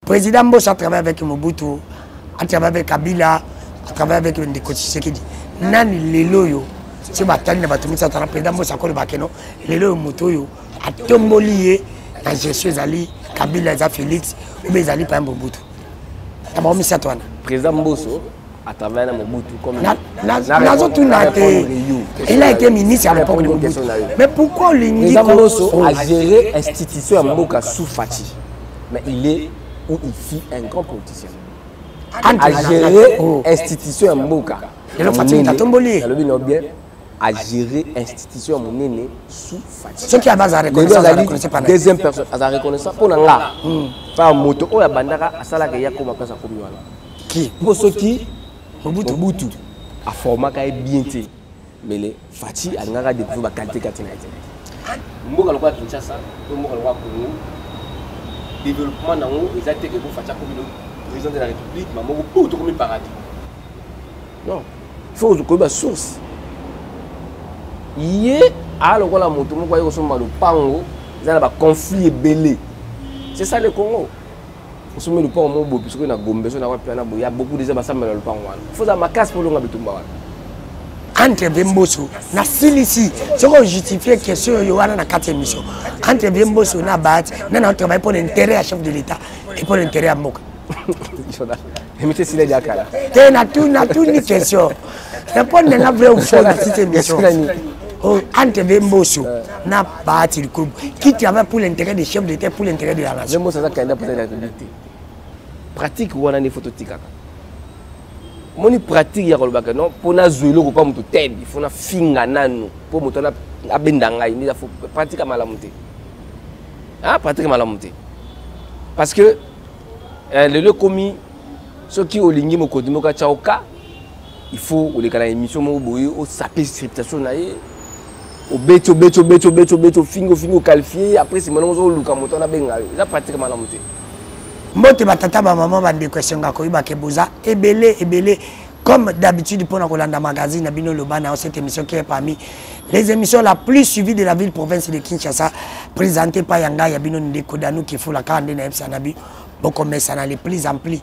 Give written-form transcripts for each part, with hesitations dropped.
Président Mbosso a travaillé avec Mobutu, a travaillé avec Kabila, a travaillé avec Ndeko Tshisekedi. Nani lelo yo, si batali na batumi sa tana président Mbosso akolo bakeno, lelo yo moto yo a tomboli na gestion ezali Kabila za Félix ou bien ezali pa Mobutu. Tama mi sa twana. Président Mbosso a travaillé na Mobutu comme il a été ministre à l'époque de Mobutu. Mais pourquoi l'indique Président Mbosso a géré l'institution à Mboka sous Fati. Mais il est où il fit un grand politicien. A géré l'institution à Mboka. Et le Fati est tomboli. A géré l'institution à Monene sous Fati. Ce qui a base à reconnaître pas. Deuxième personne, à reconnaître pour Nanga. Par moto, ou à Bandara, à Salaka, il y a comme ça comme Yoana. Qui Mbosso qui Mobutu a formé bien. Mais les Fati a Nanga de pouvoir qualité Katina. Mboka le roi Kinshasa, Mboka le roi Congo. Développement dans les actes que vous faites comme le président de la République, mais vous pouvez comme paradis. Non, il faut que la source. Il y a le moto, vous voyez le pango, il y a un conflit belé. C'est ça le Congo. Vous savez le pango, puisque il y a beaucoup de gens qui le pango. Il faut ma casse pour le Ngabitumba. Entre Mbosso na silisi ce qu'on justifie question yo wana na 4e mission entre Mbosso na Bat na travail pour l'intérêt à chef de l'état et pour l'intérêt à Mboka monsieur Sile Diakala te na tout ni question répondre na vrai ou faux na cette émission entre Mbosso na Bat il groupe qui travaille pour l'intérêt des chefs d'état pour l'intérêt de la nation. Mbosso ça candidat pour la République pratique wana ni photo tikaka. Moni pratique ya kolobaka non pour na zuelo ko pa muto tebi il faut na finga nanu pour muto na abendanga ni faut pratique malamuté ah pratique malamuté parce que le commis ceux qui olingi mo kodimo ka chaoka il faut o le kala émission mo boye o saper scriptation na ye o beto fingo qualifié après c'est maintenant zo luka muto na benga ça pratique malamuté. Mbote batata ba maman bande question nga ko ibake boza ebele comme d'habitude pour Kolanda magazine bino lobana cette émission qui est parmi les émissions la plus suivie de la ville province de Kinshasa présentée par Yanga Yabino Ndeko Danou qui faut la carte de Nabi beaucoup mais ça les plus ampli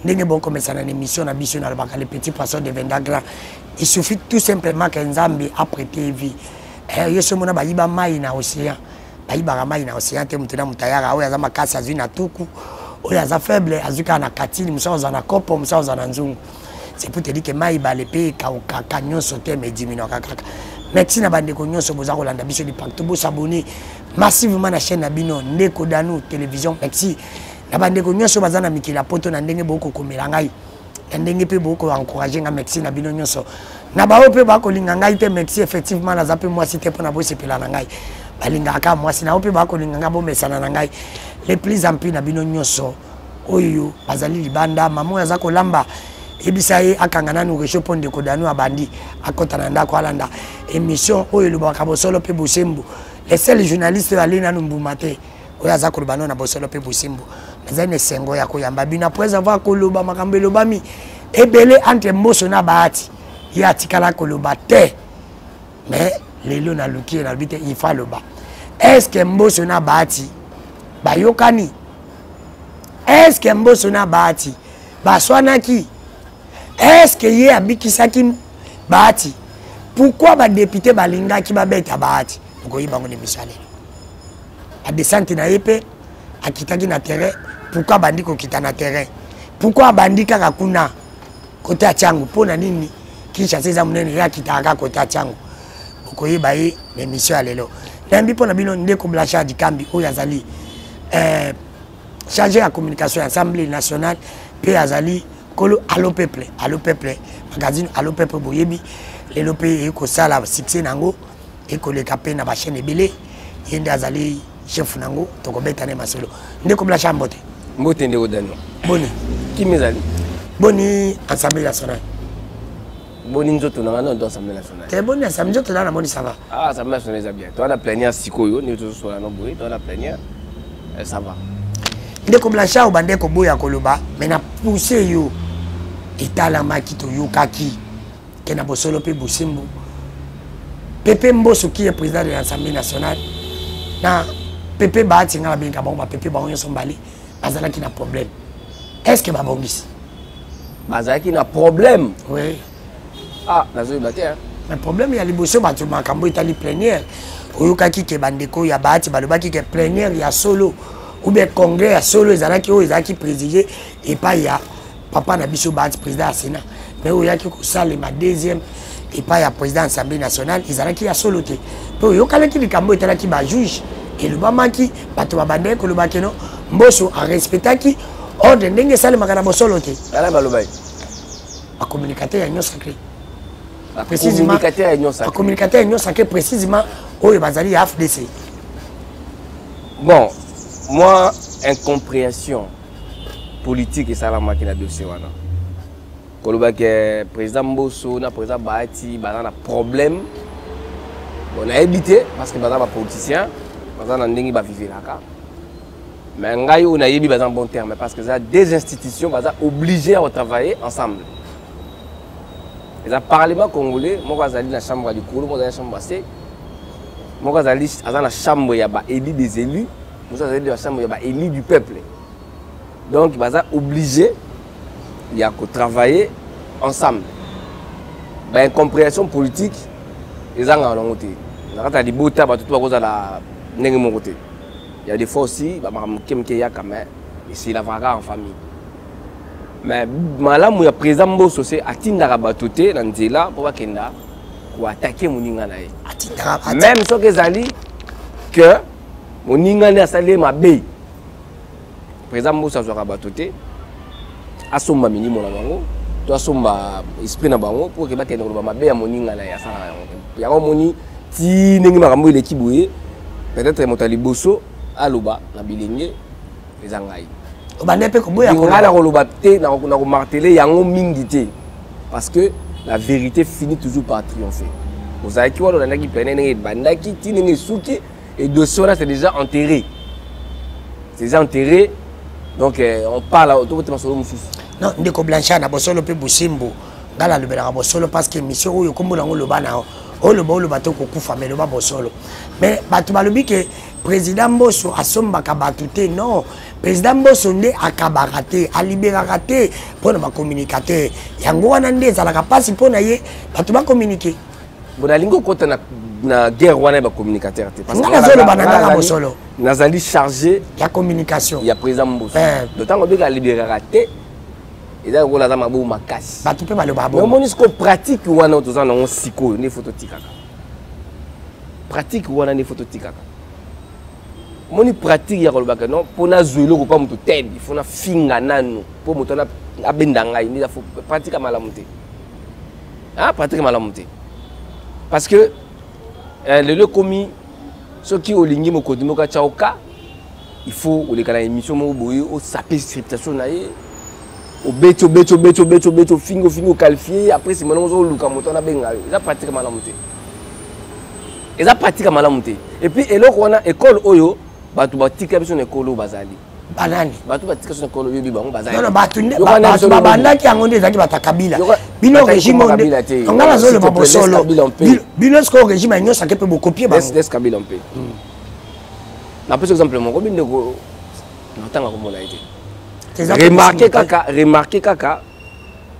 ndenge bon comme ça na émission na biso na les petits poissons deviennent grands. Il suffit tout simplement que Nzambe a prêté vie yeso mona ba yiba mai na océan ba yiba mai na océan te mutuna mutayara oya za makasa azina tuku oya za faible azuka na katili musaoza na kopo musaoza na nzungu. C'est pour te dire que maïba les pays ka nyonso te me dimino kaka. Merci na bande ko nyonso boza kolanda biso di pacte bo s'abonner massivement na chaîne na bino Ndeko Danou télévision. Merci na bande ko nyonso bazana mikila poto na ndenge boko komela ngai. Ndenge pe boko encourager nga merci na bino nyonso. Na ba ope ba ko linga ngai te merci effectivement na zape moi cité pour na bo sepela na ngai. Balinga ka moi sina ope ba ko linga nga bo mesana na ngai. Les plus ampli na bino nyonso oyo bazali libanda mamo ya zako lamba ebisaye akangana no resho ponde ko Danou abandi akotana ndako alanda émission oyo lubaka bosolo pe bosembo les seuls journalistes alina numbumate oyo zako lubano na bosolo pe bosembo nazane sengo ya koyamba bina après avoir koloba makambe lobami ebele entre Mbosso na Bahati ya tikala koloba te mais lelo na luki na bite il faut loba est-ce que Mbosso na Bahati bayokani est-ce que Mbosso na Bahati baswanaki est-ce que yé abikisaki Bahati pourquoi ba député balingaki babeta Bahati pourquoi yibango ne misale a descente na yepe akitaki na terrain pourquoi bandi ko kita na terrain pourquoi bandi kaka kuna kota changu pona nini kisha seza munene ya kitaka kota changu pourquoi yibaye l'émission alelo nambi pona bino Ndeko Blanchard Kambi oyo azali chargé à communication Assemblée nationale puis azali kolo allo peuple magazine allo peuple boyebi les lopé ko sala succès nango et ko le capé na ba chaîne ebele yende azali chef nango to ko betane masolo Ndeko Blanchard mbote Ndeko Danou boni qui mezali boni Assemblée nationale boni nzoto na non Assemblée nationale te boni Assemblée nzoto na boni ça va ah Assemblée nationale ça bien toi la plénière sikoyo ni to so la no boy toi la plénière ça va Ndeko Blanchard obande ko boya koloba mais na pousser yo etala makito yo kaki ke na bosolo pe bosimbo Pepe Mbosso qui est président de l'Assemblée nationale na Pepe Bahati nga benga bon ba Pepe ba onyo sombali bazala ki na problème Est-ce que babongisi? Bazaki na problème. Oui. Ah, nazo baté hein. Mais problème il y a liboso batu makambo itali plénière. Oyokaki ke bandeko ya baati balobaki ke plénière ya solo ou bien congrès ya solo ezalaki o ezalaki présidé et pas ya papa na biso baati président ya Sénat. Mais oyaki ko sale ma deuxième et pas ya président de l'Assemblée nationale ezalaki ya solo te. Pe oyokalaki likambo etalaki ba juge et le bamaki bato babandé ko lobaki no Mbosso a respectaki ordre ndenge sale makana bosolo te. Ala balobay. A communicateur ya nyonso sacré. Précisément, communicateur union sacré précisément au bazali FDC. Bon, moi incompréhension politique et ça la machine à dossier wana. Koloba que président Mbosso na président Bahati bazana problème. On a évité parce que bazana politicien, bazana ndingi ba vivre là. Mais ngai on a yebi bazana bon terme parce que ça des institutions bazana obligées à travailler ensemble. Le Parlement congolais, moi je suis dans la chambre du Koulou, moi je suis dans la chambre de moi je suis dans la chambre des élus, moi je suis dans la chambre des élus du peuple. Donc ils sont obligés de travailler ensemble. La compréhension politique, ils sont en côté. Il y a des fois aussi, c'est la vague en famille. Mais malamu ya président Mbosso c'est atindaka batoté na nzela pour bakenda ko attaquer moninga na ye. Même so kezali que moninga na salé mabe. Président Mbosso azwaka batoté asomba minimo na bango, to asomba esprit na bango pour que bakenda ko mabe ya moninga na ya sala yango. Yango moni ti ndenge makambo ile kiboye peut-être motali Bosso aloba na bilenge ezangai. Parce que la vérité finit toujours par triompher. Vous avez vu, et de cela c'est déjà enterré. C'est déjà enterré. Donc on parle autour de non, ndeko Blanchard na bosolo pe busimbo. Ngala lobela bosolo parce que mission oyo kombo nango lobana o le bateau kokufa mais le ba bosolo. Mais batu balobi que président Mbosso asombaka batute non. Président Mbosso nde akabakate, alibérakate pour na communicateur. Yango wana nde ezalaka pasi pour na ye batu ba communiquer. Bonalingo kota na guerre wana ba communicateur te parce que nazolo bananga bosolo. Nazali chargé ya communication. Ya président Mbosso. D'autant que bika libérakate et là on a za mabo makasi. Batu pe baloba bo. Mais monisco pratique wana toza na siko ne photo tikaka. Pratique wana ne photo tikaka. Moni pratique ya kolobaka non pour na zuelo ko pa muto tedi il faut na finga nanu pour muto na abenda ngai ni faut pratique malamu te. Ah pratique malamu te. Parce que le commis ceux qui olingi mokodi moka chaoka il faut o lekala émission mo boye o saper scriptation na ye o beto fingo qualifié après c'est maintenant o luka moto na benga ça pratique malamu te. Et ça pratique malamu te. Et puis eloko wana école oyo batu batika biso na ekolo bazali banani batu batika so na ekolo yobi bango bazali non batu babandaki yango nde ezalaki batakabila bino régime onde ngala zolo babosolo bino sko régime nyonso ake pe bokopie bango des kabila mpe na par exemple mon combien de go natanga komona ite remarquer kaka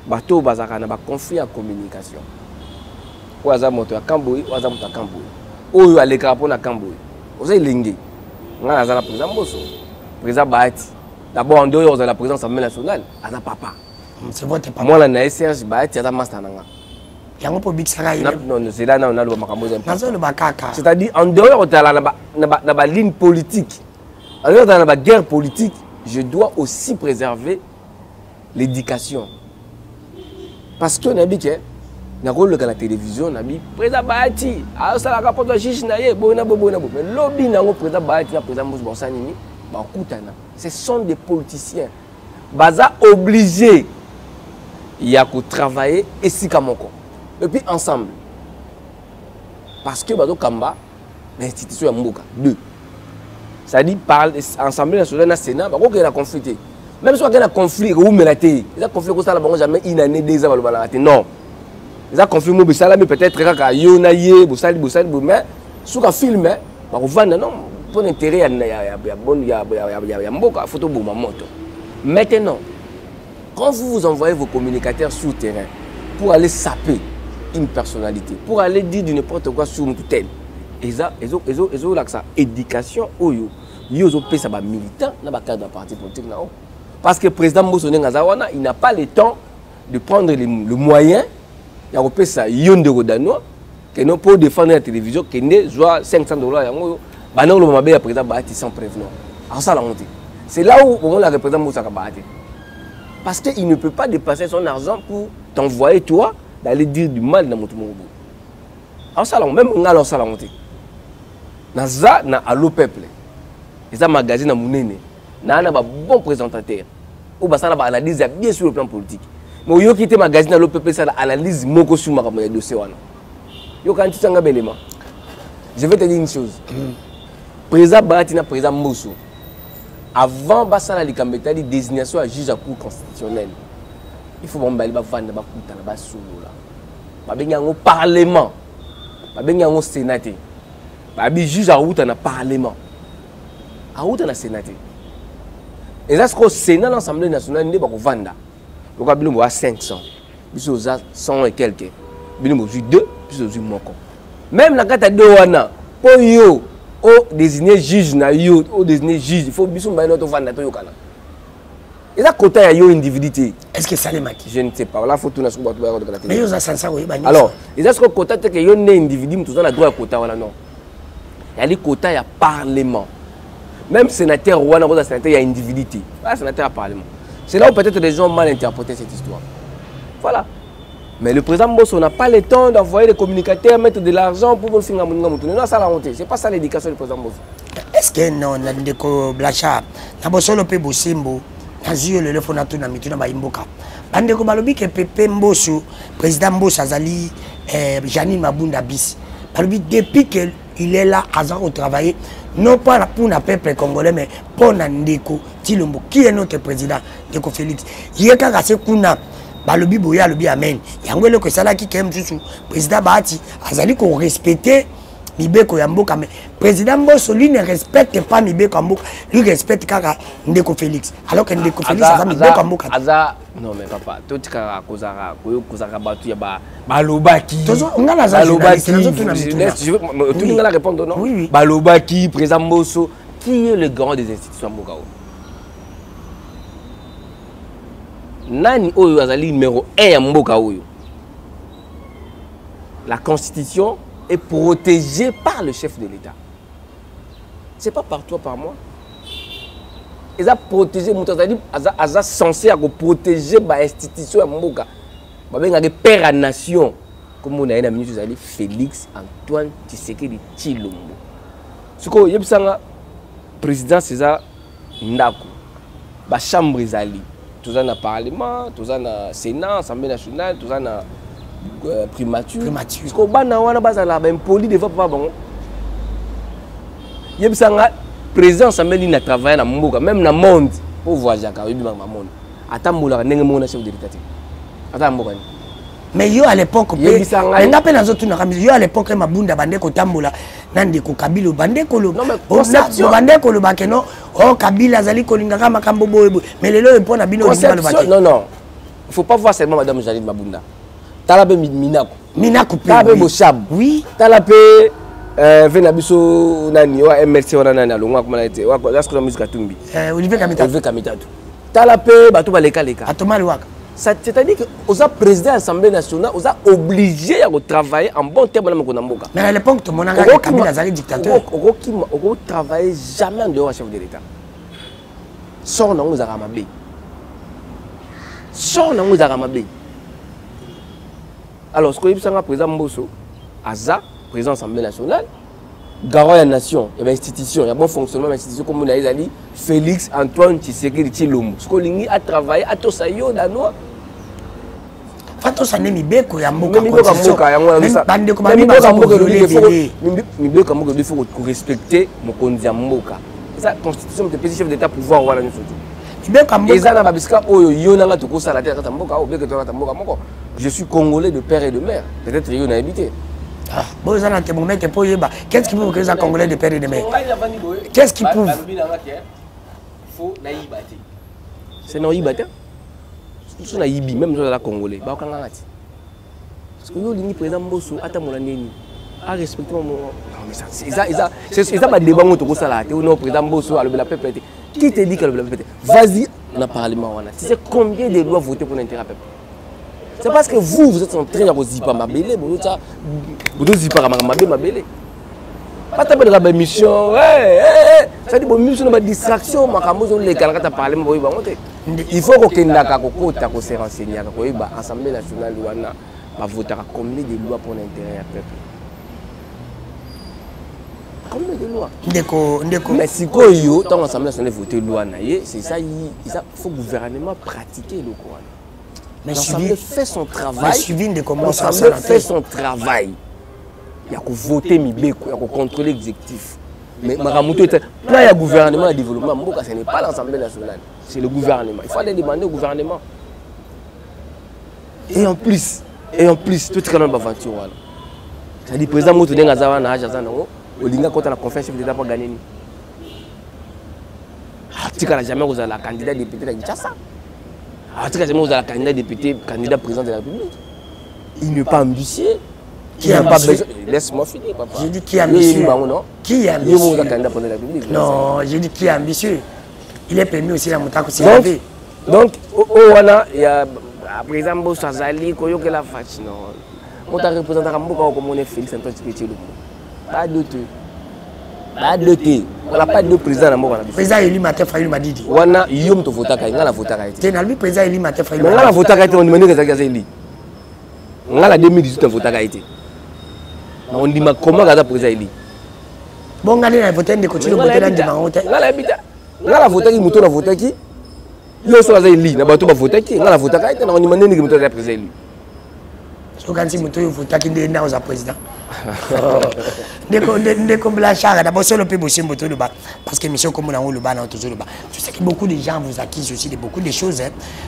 bato bazaka na ba conflit en communication oza moto ya Kamboyi oza moto ya Kamboyi oyo aleka po na Kamboyi oza elingi ngana za la président Mbosso président Bahati d'abord en dehors de la présidence de l'Assemblée nationale aza papa c'est votre papa moi la Serge Bahati aza master nanga yango po bixaka ile non c'est là na lo makambo za nazo le bakaka c'est-à-dire en dehors de la ba ligne politique en dehors de la guerre politique je dois aussi préserver l'éducation parce que nabi que na rôle de la télévision nabi président Bahati a ça la rapport de juge na ye boina mais lobby nango président Bahati na président Mbosso Bonsanini ba kutana ce sont des politiciens baza obligés ya ko travailler esika moko et puis ensemble parce que bazo kamba l'institution ya mboka deux ça dit parle ensemble national na Sénat ba ko ke na conflit même si on a un conflit ou melaté il a conflit ko ça la bango jamais une année deux ans ba non ils ont conflit mo bisala mais peut-être kaka yo na ye bosali mais sous ka film ba ko vendre non pour intérêt ya mboka photo boma moto maintenant Quand vous envoyez vos communicateurs sur le terrain pour aller saper une personnalité, pour aller dire du n'importe quoi sur une tutelle, et ça, éducation, ils ont payé ça militant dans le cadre d'un parti politique. Parce que le président Mbosso Ngazawana, il n'a pas le temps de prendre le moyen, il a payé ça, pour défendre la télévision, qui est $500. Le président Bahati sans prévenir. C'est là où on a le président Mbosso Bahati. Parce qu'il ne peut pas dépasser son argent pour t'envoyer toi d'aller dire du mal dans mon tout. Alors ça, même on a ça Naza na allo peuple. Et ça magazine à Mounene. Na un bon présentateur. Ou bah ça na analyse bien sur le plan politique. Mais yo qui te magazine allo peuple ça analyse moko sur ma dossier wana. Yo quand tu sanga belema. Je vais te dire une chose. Président Baratina président Mbosso. Avant Bassala Likambetali désignation à juge à cour constitutionnelle. Il faut bombarder ba vendre ba kuta na ba solo là. Ba benga ngo parlement. Ba benga ngo sénateur. Babi juge à route dans le parlement. À route dans le sénat. Et là, ce que le Sénat, l'Assemblée nationale, n'est pas qu'on vende. Donc, il y a 500. Puis, il y a 100 et quelques. Il y a 2, puis il y a 1. Même la carte de Wana, pour yo, désigner juge, ou désigner juge, il faut que vous ayez vendre. Et là, quand il y a une individualité. Est-ce que ça les maquille? Je ne sais pas. Là, il faut tout le monde. Mais il y a 500. Alors, est-ce que quand il y a un individu, tout ça, il a droit à quota ou non? Il y a des quotas, il y a parlement. Même sénateur, il y a individualité. Il y a sénateur à parlement. C'est là où peut-être les gens ont mal interprété cette histoire. Voilà. Mais le président Mbosso n'a pas le temps d'envoyer des communicateurs, mettre de l'argent pour faire un non, ça la honte. Ce n'est pas ça l'éducation du président Mbosso. Est-ce que non, Ndeko Blacha, Nabosolo pe Bosimbo, Nazio le lefona tu na mituna ba imboka. Bandeko balobi ke Pepe Mbosso, président Mbosso azali Janine Mabunda bis. Balobi depuis que il est là à travailler, non pas pour le peuple congolais, mais pour Ndeko Tshilombo, qui est notre président, Ndeko Félix. Il y a quand c'est Kuna, Balobi Boya, Lobi Amen. Il y a un peu de ça qui est le président Bahati, Azali qu'on respecte Mibeko Yamboka, mais président Mbosso, lui ne respecte pas Mibeko Yamboka, lui respecte Kaka Ndeko Félix. Alors que Ndeko Félix, Aza Mibeko Yamboka. Non, mais papa, tout ce que Kozara, Batu, Balobaki. Balobaki, tu veux la répondre, non? Oui. Balobaki, président Mbosso, qui est le grand des institutions à Mbokao? Nani Oyo Azali numéro 1 à Mbokao? La constitution est protégée par le chef de l'État. Ce n'est pas par toi, par moi. Ils ont protégé, ils sont censés protéger l'institution à Mboka. Ils ont père à nation. Comme on a dit, ministre Félix Antoine Tshisekedi Tshilombo. Ce que je sais, le président César Ndako, la chambre Zali, tout ça dans le Parlement, tout ça dans le Sénat, l'Assemblée nationale, tout ça dans la primature. Ce que je sais, poli de fois bon. Je sais, le président Samuel n'a travaillé dans le monde, même dans le monde, pour voyager dans le monde. Attends, il y a chef de l'État. Attends, mais yo à l'époque, à l'époque, Mabunda Bandeko Tambola, Nandeko Kabilo, Bandeko Lo, Bandeko Lo Bakeno, oh Kabila Zali Kolingaka Makambo Boebo, mais les lois pour Nabino. Non, non, il ne faut pas voir seulement Madame Jaline Mabunda. Talabé Minako. Minako, Talabé Bochab. Oui. Talabé Venabiso Nani, MLC Oranana, Longa, comme elle était, la musique à Tumbi. Olivier Kamita. Olivier Kamita. Talabé Batou Baleka Leka. Atomalouaka. C'est-à-dire que aux président de l'Assemblée nationale, aux a obligé à travailler en bon terme dans le Mboka. Mais à l'époque, tout le monde a Kabila Zali dictateur. On ne travaille jamais en dehors du chef de l'État. Sors dans les Aramabé. Sors dans les Aramabé. Alors, ce que je dis, président Mbosso, Aza, président de l'Assemblée nationale, garant de la nation, il y a une institution, il y a un bon fonctionnement de l'institution, comme on a dit, Félix Antoine Tshisekedi Tshilombo. Ce qu'on a travaillé à Tosayo, Danois. Fato sa nemi beko ya mboka constitution. Bande ko bami ba il faut respecter mon konzi ya mboka. Ça constitution de petit chef d'état pouvoir wala nyoso. Beko mboka. Ezana babiska oyo yona nga toko sala terre mboka o beko to mboka moko. Je suis congolais de père et de mère. Peut-être yo na habité. Ah, bon ça na te mon mec pour yeba. Qu'est-ce qui prouve que ça congolais de père et de mère? Qu'est-ce qui prouve? Faut naïbate. C'est naïbate. so na yibi même zo la congolais ba okanga ngati parce que yo lingi président Mbosso ata molandeni a respecter mon c'est ça ba débat moto ko sala te non président Mbosso a le peuple qui te dit que le peuple vas-y on a parlement wana tu sais combien de lois voter pour l'intérêt peuple c'est parce que vous êtes en train de zipa mabele vous zipa mabele pas taper de la mission ça dit bon mission na distraction makambo zo le kala kata parlement boy ba moté il faut ko kendaka ko kota ko se renseigner ko ba assemblée nationale wana va voter combien de lois pour l'intérêt du peuple. Combien de lois? Ndeko. Mais si quoi yo tant l'assemblée nationale voter loi na c'est ça il faut gouvernement pratiquer le quoi. Mais l'assemblée fait son travail. L'assemblée fait son travail. Il y a que voter mibeko, il y a que contrôler l'exécutif. Mais maramuto est plan il y a gouvernement et développement mboka ce n'est pas l'assemblée nationale, c'est le gouvernement. Il faut aller demander au gouvernement. Et en plus tout quand même aventure voilà. Ça dit président moto denga zawa na haja zana ngo olinga kota la conférence chef d'état pour gagner ni. Atika la jamais la candidat député de Kinshasa. Atika jamais la candidat député candidat président de la République. Il n'est pas ambitieux. Qui a pas besoin. Laisse-moi finir papa. J'ai dit qui est ambitieux. Qui est ambitieux. Non, j'ai dit qui est ambitieux. Il est permis aussi la montako si donc wana il y a président Mbosso Azali koyo que la fachi non. On t'a représenté à Mboka comme on est Félix Antoine Tshisekedi. Pas de deux. Pas de deux. On n'a pas de président à Mboka. Président Eli Martin Fayulu m'a dit. Wana yom to votaka ngala votaka été. T'es lui président Eli Martin Fayulu. Ngala votaka été on demande que ça Eli. Ngala 2018 votaka été. On dit comment gaza président Eli. Bon ngala na voter de continuer voter dans dimanche. Ngala habita. Ngala votaki muto na votaki. Yo so za Eli na bato ba votaki ngala votaka été na on demande que muto za président Eli. Quand tu as voté qui est dans président. Ndeko Blanchard, d'abord c'est le plus beau symbole parce que monsieur comme on le ban toujours le bas. Tu sais que beaucoup de gens vous accusent aussi de beaucoup de choses.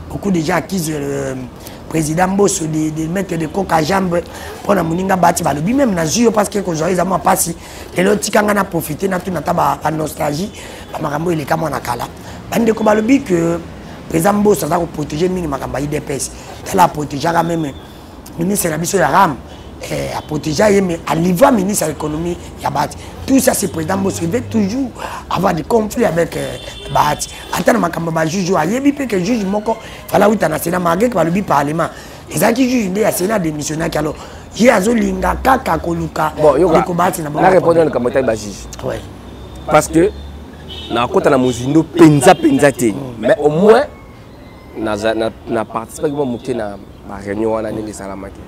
Beaucoup de gens accusent le président Mbosso de mettre des coques à jambes pour la moninga bati ba lobi même na jio parce que quand j'aurais vraiment passé et l'autre kanga na profiter na tout na taba nostalgie ba makambo il est comme on a kala. Ndeko ba lobi que président Mbosso ça va protéger mini makamba IDPS. Elle a protégé quand même ministre de la mission de RAM, à protéger, mais à l'Ivoire, ministre de l'économie, tout ça, c'est le président Mbosso. Il veut toujours avoir des conflits avec Bahati. Attends, je juge, il y a que juge, il fallait que le Sénat, malgré que le Parlement, les gens qui jugent, il y a un Sénat démissionnaire qui alors, il y a un Zolinga, Kaka, Koluka, la réponse est que juge. Oui. Parce que, dans le la Mozindo, penza, mais au moins, na participé à la réunion wana ndenge salamaki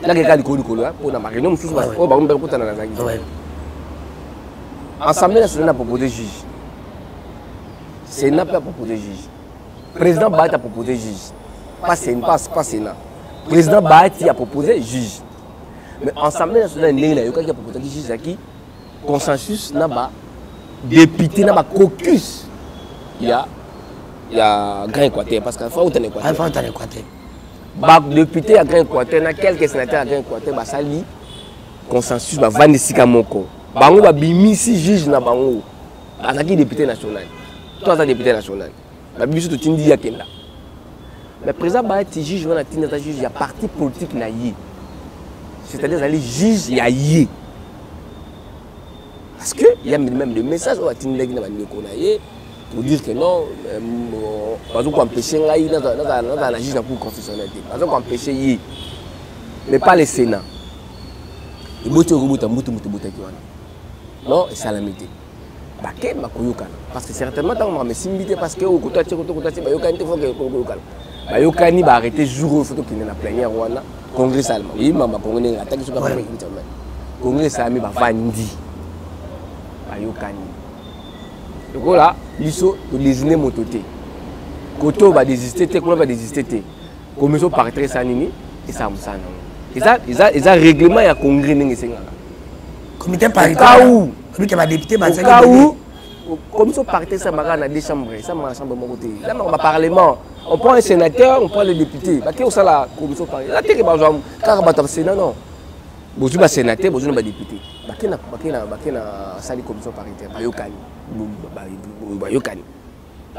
la keka likolo pour na réunion mususu ba ba mbe kutana na zangi assemblée nationale a proposé juge Sénat a proposé juge président Bahati a proposé juge pas Sénat président Bahati a proposé juge mais assemblée nationale ndenge na yoka qui a proposé juge aki consensus na ba député na ba caucus il y a Grand Équateur parce que faut tenir Équateur député à Grand Équateur, il y a quelques sénateurs à Grand Équateur, ça lit consensus, va vendre sika moko. Bango va bimisi juge na bango. Azaki député national. Toi ça député national. Ba biso to tindi ya kenda. Mais président Bahati juge wana tindi ta juge ya parti politique na yi. C'est-à-dire aller juge ya yi. Parce que il y a même le message au tindi na bandeko na yi. Pour dire que non, pas qu'on empêcher la juge de la Cour constitutionnelle, pas qu'on empêcher mais pas le Sénat. Il faut que non, c'est la météo. Parce que certainement, on va s'imiter parce que Bayokani va arrêter jour où il faut qu'il y ait la plénière Congrès allemand. Oui, maman, Congrès attaque sur la Congrès allemand va vandi. Bayokani. Donc là, il faut désigner mon côté. Koto va désister, Tekolo va désister. Commission paritaire sanini et ça me semble. Ils ont règlement et congrès n'engagé. Comité paritaire où? Lui qui va député, va où? Commission paritaire ça m'a dans deux chambres, ça m'a chambre mon côté. Là on va parlement, on prend un sénateur, on prend le député. Bah qu'est-ce que ça la commission paritaire? Là t'es que bah genre car bah t'as sénat non. Bonjour ma sénateur, bonjour ma député. Bah qu'est na salle commission paritaire, bah yokani.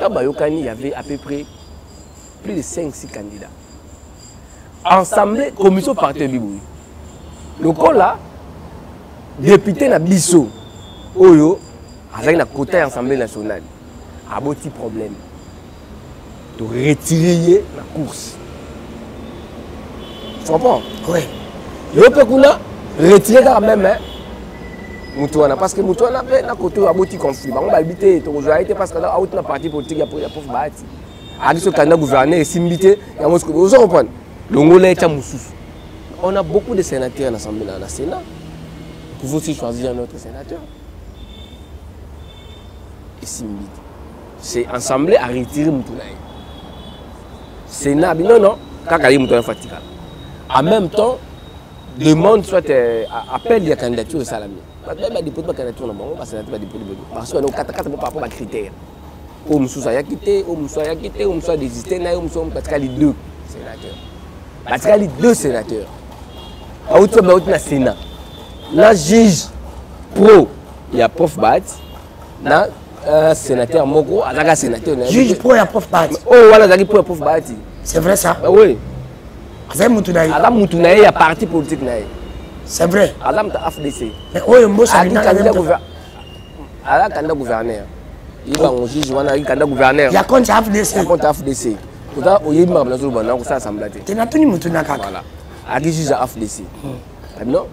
Dans Bayokani, il y avait à peu près plus de 5-6 candidats. Assemblée, commission parti Biboui. Le cas là, député na biso, Oyo, avec la côté Assemblée nationale, a un petit problème. De retirer la course. Tu comprends? Oui. Il peut retirer quand même. Moutouana, parce que Moutouana a un côté de petit conflit. On va habiter, parce que là, on a parti politique, il y a pour bâti. Avec ce candidat gouverneur, Simbité, vous comprenez? On a beaucoup de sénateurs à l'Assemblée, dans le Sénat. Vous pouvez aussi choisir un autre sénateur. Et Simbité. C'est Assemblée à retirer Moutouana. Sénat, non, quand il y a Moutouana fatigué. En même temps, demande soit appel des candidatures de Salami. Parce que les candidatures parce que nous avons par rapport à critères. Ou nous avons quitté, ou nous avons quitté, ou nous avons désisté, ou nous avons les deux sénateurs. Parce qu'il y a les deux sénateurs. Il y a le Sénat. Le juge pro, il y a Prof Bat. Le sénateur Moko, il y a un sénateur. Juge pro, il y a Prof Bat. Oh, voilà, il y a Prof Bat. C'est vrai ça? Oui. C'est Moutounaï. Adam Moutounaï, il y a parti politique. C'est vrai. Adam a FDC. Mais où est-ce que il a un candidat gouverneur. Il y a un juge, il y a un candidat gouverneur. Il y a compte FDC. Il y a compte FDC. Il y a un candidat assemblée. Tu n'as pas Moutounaï. Voilà. Il y a un juge à FDC. Non?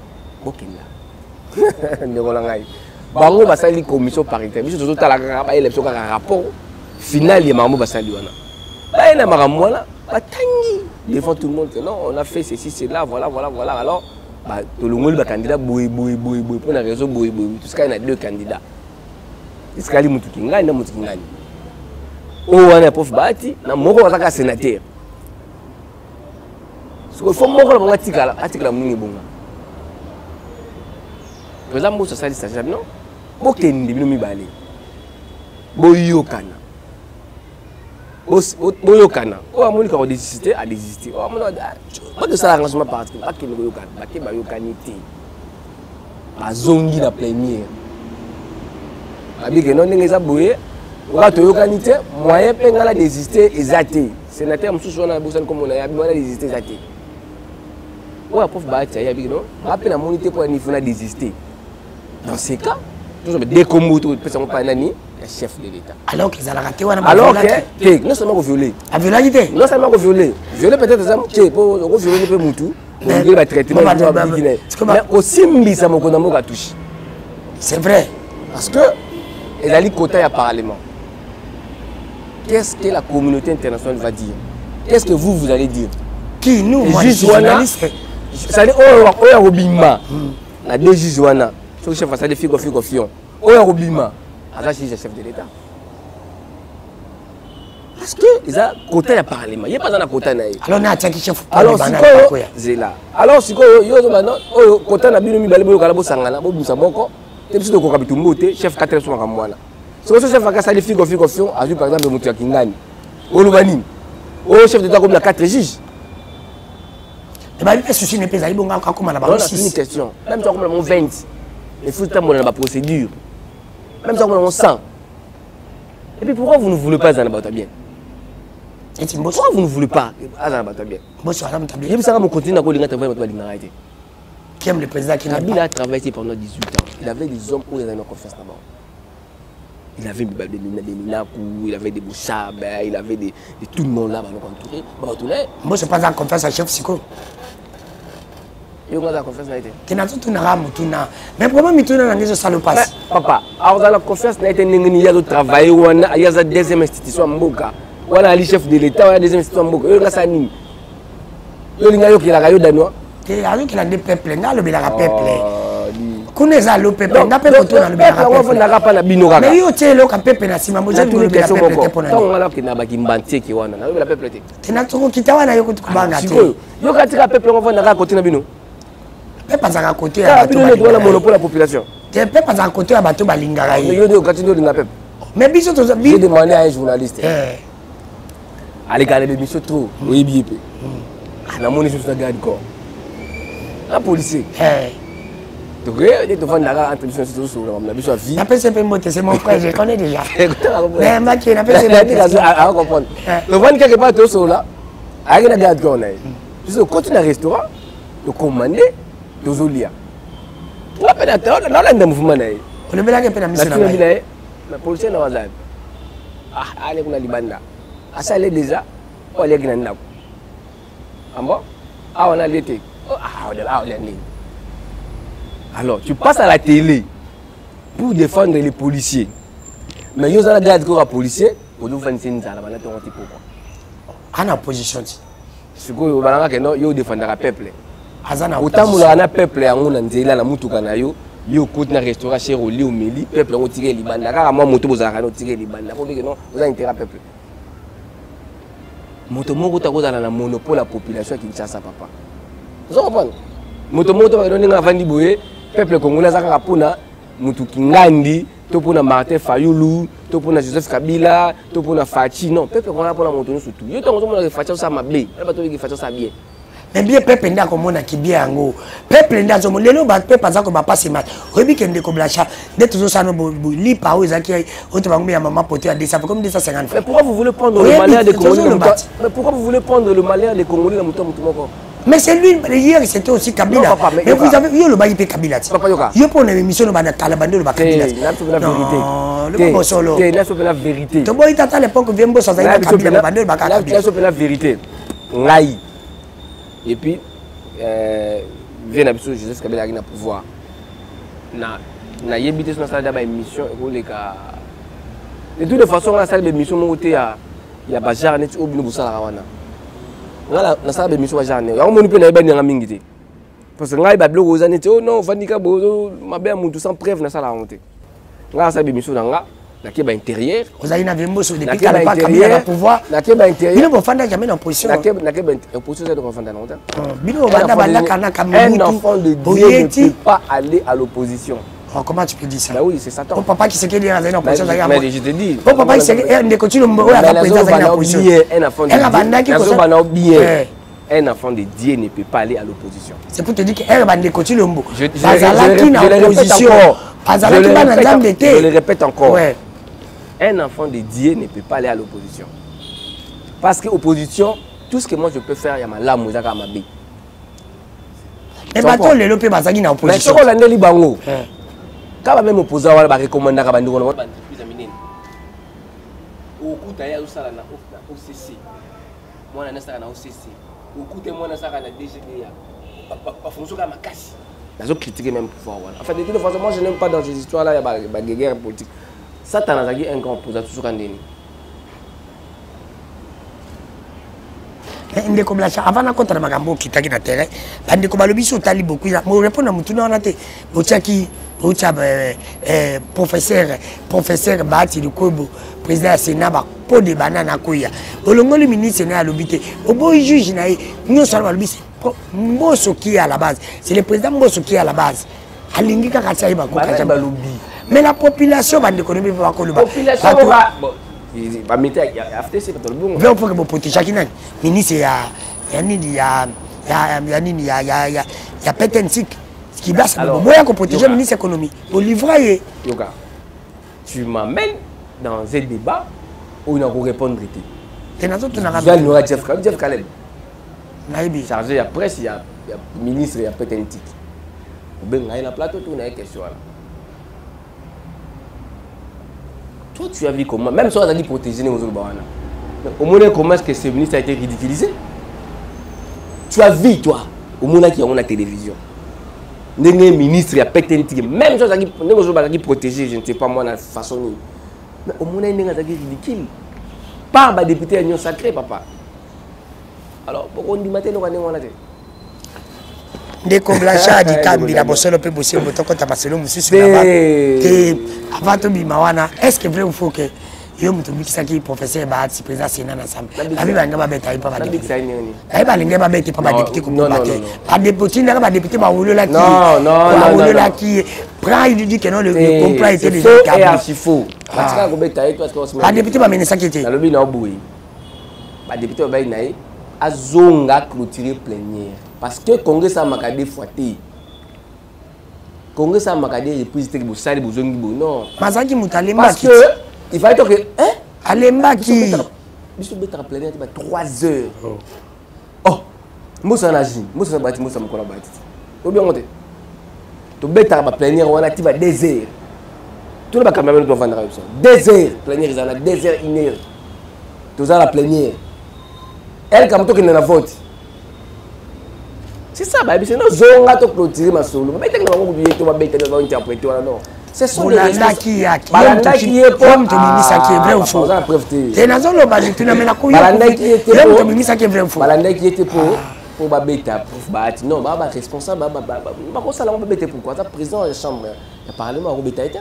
Bokina. Bango basali commission paritaire. Biso tozo tala ka élection ka rapport final ya mambo basali wana. Ba ina makamwa la batangi devant tout le monde que non, on a fait ceci cela voilà. Alors bah tout le monde ba candidat boy pour la raison boy. Tout ce qu'il y a deux candidats. Est-ce qu'il y a mutu kingani na mutu kingani. O wana prof bati na moko wataka sénateur. So faut moko la bonga tikala mungi bonga. Par exemple, ça dit ça, non? Ok, nous mibali. Boyokana. Boyokana. Oh, amoni ka désister à désister. Oh, amoni pas de ça arrangement parti. Pas que boyokana, pas que boyokanité. Azongi la première. Abi que non ngeza boye. Wa to yokanité, moyen pengala désister exacté. Sénateur mususu wana bosan comme on a abi wana désister exacté. Ouais, prof Batia, il y a bien non? Rappel la monité pour il faut désister. Dans ces cas, dès qu'on monte, on peut pas nani, le chef de l'État. Alors qu'ils ont raté, alors que non seulement violé. A violé? Non seulement violé. Violé peut-être ça, pour violer peut moutou. Mais va traiter. Mais aussi mbisa mon konamo va toucher. C'est vrai. Parce que il a dit côté à parlement. Qu'est-ce que la communauté internationale va dire? Qu'est-ce que vous allez dire? Qui nous, moi, les journalistes. Ça dit oh Robima. La deux juges wana. Le chef de l'État fait confiance. Oya Robima, c'est le chef de l'État. Parce que ils ont côté à parlement. Il n'y a pas dans la côté. Alors on a attaqué chef. Alors c'est là. Alors si yo maintenant côté na bino mi balebo kala bo sangana bo busa moko. Te biso ko kabitumbo te chef 4 so ngamwana. So ce chef va ça fait confiance a vu par exemple mutu ya Kingani. Olubani. O chef d'État comme la 4 juges. Et bien, il souci n'est pas allé bon comme on a parlé. C'est une question. Même si on a 20. Il faut que la procédure. Même si on sent. Et puis pourquoi vous ne voulez pas Zanabata bien? Pourquoi vous ne voulez pas Zanabata bien? Il faut que continue à travailler. Qui aime le président qui a travaillé pendant 18 ans. Il avait des hommes où il avait confiance d'abord. Il avait des Minakou, il avait des Bouchab, il avait tout le monde là. Moi, je ne suis pas en confiance à chef psycho. Tu n'as tout na mais pourquoi tu n'as pas salopas? Papa, alors dans la confiance, il y a travail, il y a des institutions Mboka. Voilà le chef de l'État, il y a des institutions Mboka. Il y a ça ni. Il y a qui la rayon danois. Il y a qui la des peuples, n'a le bila peuple. Connais le peuple, n'a pas photo dans le bila peuple. Mais yo tient le peuple na sima moja le bila peuple pour nous. Tant là qui n'a pas qui mbanté qui wana, na le peuple. Tu n'as tout qui tawa na yo ko kubanga te. Yo katika peuple on va na côté na bino. Pas à côté la monopole la population. Tu peux pas à côté à bateau balingara. Mais biso to j'ai demandé à un journaliste. Allez garder des missions trop. Oui bien. La monnaie sur garde corps. Un policier. Donc, tu vas faire entre mission sur la mission à vie. C'est mon frère, je connais déjà. Mais ma qui n'a pas à comprendre. Le vendre quelque part tout ça là. Avec la garde qu'on a. Tu continues à restaurant, tu commandes, tu zolia. Tu vas faire attendre, là on a un mouvement là. On le met là que la mission là. La police n'a pas là. Ah, allez on a libanda. Ah ça allait déjà. On allait gagner là. Ah bon? Ah on a l'été. Ah on a l'été. Alors, tu passes à la télé pour défendre les policiers. Mais il y a des policiers pour nous faire une scène. En opposition. Ce que vous avez dit, il défendre le peuple. Autant que le peuple est en train de il y a un restaurant chez Oli ou Meli, le peuple a tiré les bandes. Moi, moto vous avez tiré les bandes. Pour dire que non, vous avez intérêt peuple. Moto vous avez un monopole à la population qui chasse papa. Vous comprenez? Moto vous avez un vandi boye. Peuple congolais a pona mutu kingandi to pona Martin Fayulu to pona Joseph Kabila to pona Fachi non peuple congolais pona moto surtout yo to mona Fachi ça mabe ba to ki Fachi ça bien mais bien peuple nda ko mona ki bien ngo peuple nda zo lelo ba peuple za ko ba passer match rebi kende ko blacha de toujours ça no li pa o ezaki o to bango ya maman poté à 200 comme 250 mais pourquoi vous voulez prendre le malheur des Congolais mais pourquoi vous voulez prendre le malheur des Congolais dans mutu moko. Mais c'est lui, hier c'était aussi Kabila. Non, papa, mais vous avez vu le bail Kabila. Je prends une émission de Kalabando de Kabila. Non, le bon solo. C'est la vérité. Tu vois, il t'attend l'époque où vient bosser avec Kabila. C'est la vérité. Ngaï. Et puis, vient à Joseph Kabila qui a pouvoir. Na yébité sur la salle d'émission de toute façon, la salle d'émission, il y a Bajar net au Bino Boussala Rawana. Na salle d'émission Bajar net. On ne peut pas y aller mingi. Parce que ngaï bablo aux années, oh non, Vandika Bozo, ma belle moutou sans preuve na salle à monter. La salle d'émission dans la qui est intérieur. Vous avez une mbosso depuis qu'elle n'a pas Kabila pouvoir. La qui est intérieur. Bino Bofanda jamais en position. La qui est en position de Bofanda longtemps. Bino Bofanda balaka Kamou. Un enfant de Dieu ne peut pas aller à l'opposition. Comment tu peux dire ça? Bah oui, c'est Satan. Ton papa qui s'est dit en opposition. Mais je te dis. Ton papa qui s'est dit on continue à président en opposition. Un enfant un enfant de Dieu ne peut pas aller à l'opposition. C'est pour te dire qu'elle va continue le mot. Je le répète encore. Un enfant de Dieu ne peut pas aller à l'opposition. Parce que l'opposition, tout ce que moi je peux faire, il y a ma lame, il y a ma bille. Mais bateau le lopé bazaki na opposition. Mais ce qu'on a dit bango. Quand même opposant on va recommander à bango on va examiner. Au coup d'ailleurs ça na OCC. Moi na ça na OCC. Au coup de moi na ça na DGDA. Pas fonction comme makasi. Ils ont critiqué même pouvoir voilà. En fait de toute façon moi je n'aime pas dans ces histoires là il y a guerre politique. Satan a un grand opposant toujours quand ndeko blacha avant na contre magambo kitaki na terrain bandeko balobi so tali beaucoup ya mo répondre na mutuna on a te botiaki professeur Bati Lukobo président Sénat ba po de banana koya olongo le ministre na lobité obo juge na nyoso na lobisi Mbosso qui est à la base c'est le président Mbosso qui est à la base alingi kaka tsayi ba ko kacha balobi mais la population bandeko ne ba ko loba population va mettre à FTC pour le bon. Mais on peut que vous protéger qui n'est ministre il y a pétentique qui basse bon moi qu'on protéger ministre économie pour livrer Yoga tu m'amènes dans un débat où il a répondre tu n'as autre n'a Jeff Kaleb naïbi chargé à presse il y a ministre il y a pétentique ou bien il y a plateau tout na question là. Toi, tu as vu comment, même si on a dit protéger les Mozambiques, au moins comment est-ce que ce ministre a été ridiculisé? Tu as vu, toi, au moins qui a la télévision. Les ministres, il y a pété, même si on a dit protéger, je ne sais pas moi, la façon. Mais au moins, il y a ridicule. Pas un député à l'Union sacrée, papa. Alors, pourquoi on dit matin, on a dit ndeko blacha di kambi na bosolo pe bosé motoko ta baselo mususu na ba te avant to bima wana est-ce que vrai ou faux que yo mutu bikisaki professeur Bati président Sénat na sam abi banga ba beta ipa ba député ai ba linga ba beta ipa ba député ko ba te ba député na ba député ba wolo la ki non wolo la ki prend il dit que non le contrat était déjà établi faux batika ko beta et toi ba député ba menesa ki te na lobi na oboyi ba député ba inaï azonga clôturer plénière. Parce que le Congrès a marqué fois. Congrès ça m'a dit reprise te bu sali bu zongi bu non. Mazaki mutalemba Parce que il fallait que hein alemba qui biso beta plein ba 3 heures. Oh. Musa na ji, musa bati musa mkola bati. Ou bien monter. To beta ba plein wana ti ba 2 heures. Tout le cameraman doit vendre ça. 2 heures plénière ils en a 2 heures 1 heure. Tout ça la plénière. Elle comme toi qui n'a vote. C'est ça bah c'est non zonga to clôturer ma solo. Mais t'as pas oublié to ba beta va interpréter wala non. C'est son Balanda qui a Balanda qui est comme tu mimi ça qui est vrai ou faux. Et na zolo ba tu na mena kuyo. Balanda qui était comme tu mimi ça qui est vrai ou faux. Balanda qui était pour ba beta pour bati non ba responsable ba ko ça la ba beta pourquoi ça président de la chambre le parlement beta était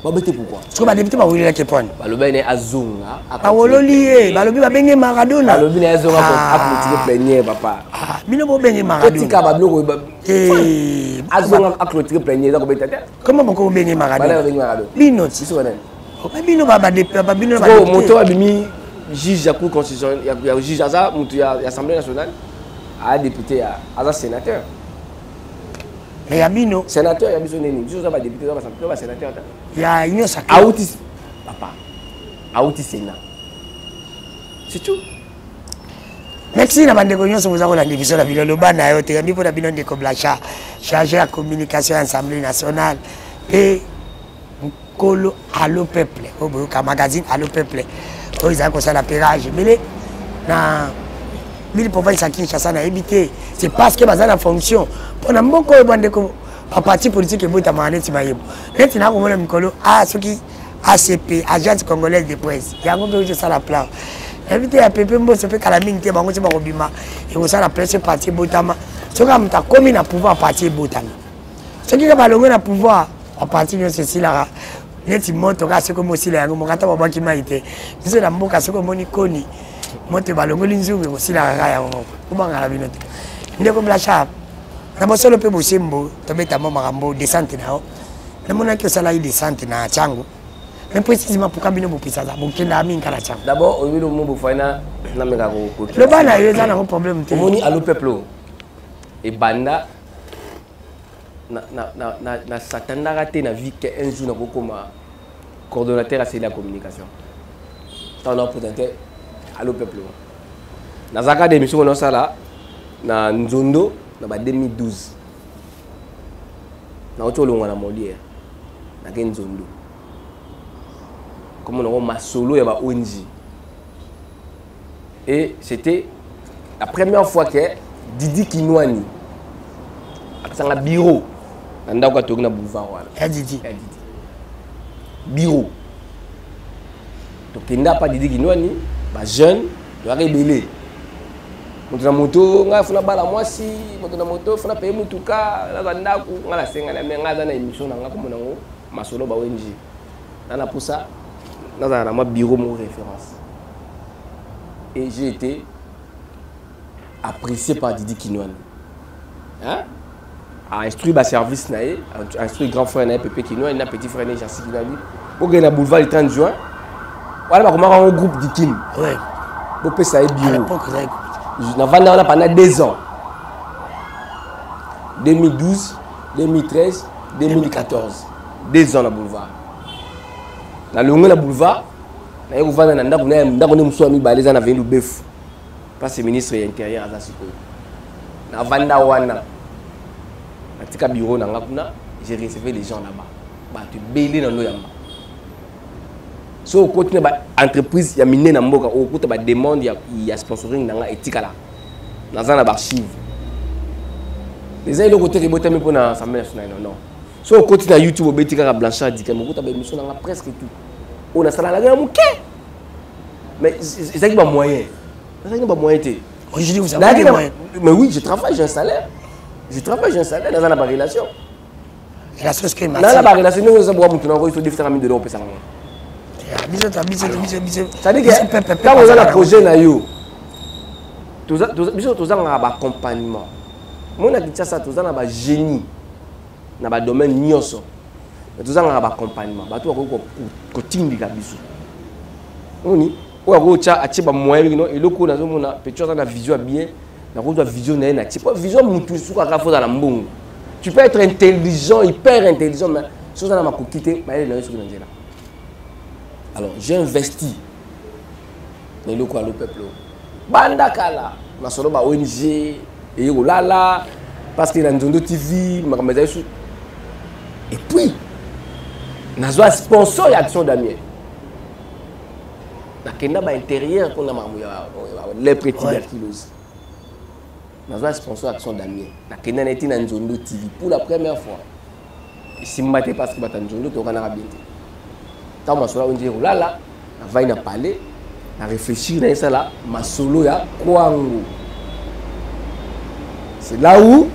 ba beta pourquoi parce que ba député ba wili la kepone ba lo bene azunga ba wololi ba lobi ba benge Maradona ba lobi na azunga pour clôturer plénière papa bino bo benge Maradona tika ba bloko ba azunga clôturer plénière donc beta comment boko benge Maradona bino si so nen bino ba député ba bino ba ko moto abimi juge ya cour constitutionnelle ya juge aza mutu ya assemblée nationale a député à sénateur. Mais Yamino sénateur, il y a besoin de député, il y a sénateur. Il y a une sacrée. Aouti, papa. Aouti Sénat. C'est tout. Merci na bande konyo so muzako la division la bilo bana yote yambi pour la bino de Koblacha chargé à communication Assemblée nationale et Kolo Allo Peuple au magazine Allo Peuple au ils ont ça la pérage mais na mille province à Kinshasa na évité c'est parce que bazana fonction pour mboko bande ko parti politique et bota maneti mayebo net na ko mona mikolo soki ACP agence congolaise de presse yango be ça la plan éviter à pepe mbo se fait kalamine te bango ba kobima et ko ça la presse parti botama soka mta komi na pouvoir parti botama soki ka balongo na pouvoir à partir de ceci là net moto ka seko mo sila yango mokata ba baki maite biso na mboka seko moni koni moto balongo linzungu ko sila ka yango kubanga la binote ndeko Blacha na bosolo pe bosembo to beta mo makambo descente nao na mona ke sala descente na changu mais précisément pour kabino bo pisa za bokenda ami nkala changu d'abord on vilo mo bo faina na meka ko le bana yo za na problème te moni Allo Peuple et banda na satanda raté na vie que un jour na kokoma coordonnateur à la communication tant non peut-être Allo Peuple na zaka de mission on ça là na Nzondo na ba 2012 na otolonga na Molière na Nzondo comme on a masolo ya ba ONG et c'était la première fois que Didi Kinwani a un bureau dans le boulevard Didi bureau donc il n'y a pas Didi Kinwani ba jeune doit rébeller moto na moto nga funa bala mwasi moto na moto funa paye mutuka na ndaku nga la senga na menga za na émission na nga comme nango masolo ba ONG na pour ça dans un bureau mon référence et j'ai été apprécié par Didi Kinwani hein a instruit ba service naé a instruit grand frère naé Pépé Kinwani na petit frère naé Jassi Kinwani pour gagner le boulevard le 30 juin voilà comment un groupe d'Ikim ouais pour payer ça bureau on a pendant 2 ans 2012 2013 2014 2 ans na boulevard na longo na boulevard na yeko vanda na ndako ne muso ami baleza na venu befu parce ministre de l'intérieur aza sikoyo na vanda wana na tika bureau na ngakuna j'ai recevé les gens là-bas ba te belé na loyamba so continue ba entreprise ya miné na mboka o kuta ba demande ya sponsoring na nga etika la na archive les ailes côté que botami pour na Assemblée nationale non so continue na YouTube obetika ka Blanchard dika mo kuta ba émission na nga presque tout on a ça la gamme OK mais c'est qui ba moyen c'est qui ba moyen té aujourd'hui vous avez des moyens mais oui je travaille j'ai un salaire dans la relation la chose que dans la relation nous ça boire mutu na ko il faut défaire ami de l'eau pesa ngo biso ça dit que quand vous avez un projet na yo biso tous en accompagnement mon akitia ça tous en ba génie na ba domaine nyonso tous en accompagnement ba to ko tindika biso oni o ko cha achiba moyen no eloko na zo mona pecho na vision bien na ko vision na na chipa vision mutu suka ka foza na mbongo Tu peux être intelligent, hyper intelligent, mais si tu as ma coquille, alors j'ai investi dans le peuple. Bandakala, ma solo ba ONG, et olala, parce qu'il y a un TV, et puis, nous avons un sponsor et action d'Amiens. Nous avons un intérieur qu'on a les petits tuberculose. Nous avons un sponsor et action d'Amiens. Nous avons été dans un TV pour la première fois. Et si je ne suis pas parce que je suis dans un TV, je vais quand ma solo on dit olala, on va y parler, on réfléchir dans ça là, ma solo ya Kwango. C'est là où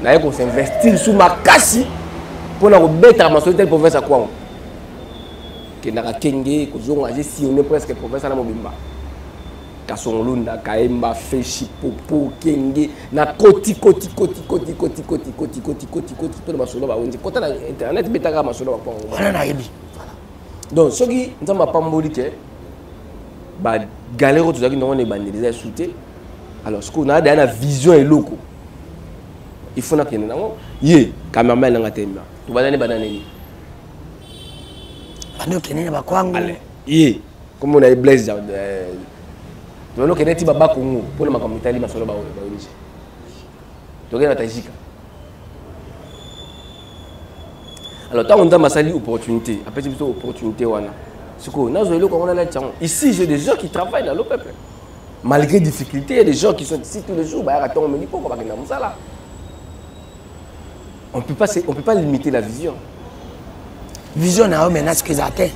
on a s'investir sur ma casse pour nous mettre ma solo telle province à Kwango. Que na Kenge, que j'ai sillonné presque province à la Mobimba. Kasonglunda, Kaemba, Feshi, Popo, Kenge, na koti pour ma solo ba on dit quand internet betaka ma solo ba Kwango. Donc, ce qui est un peu de galère, tout ça qui nous est sauté. Alors, ce qu'on a une vision et loco. Il faut que nous ayons cameraman dans la tête. Tu vas aller dans la tête. Comme on a Blaise, tu vas aller dans la Congo pour la Italie, ma solo ba Oniji. Tu vas aller dans la Tajika. Alors, tant qu'on a une opportunité, après c'est plutôt opportunité. Ici, j'ai des gens qui travaillent dans le peuple. Malgré les difficultés, il y a des gens qui sont ici tous les jours. On ne peut pas limiter la vision. Vision, maintenant, ce que ça atteint.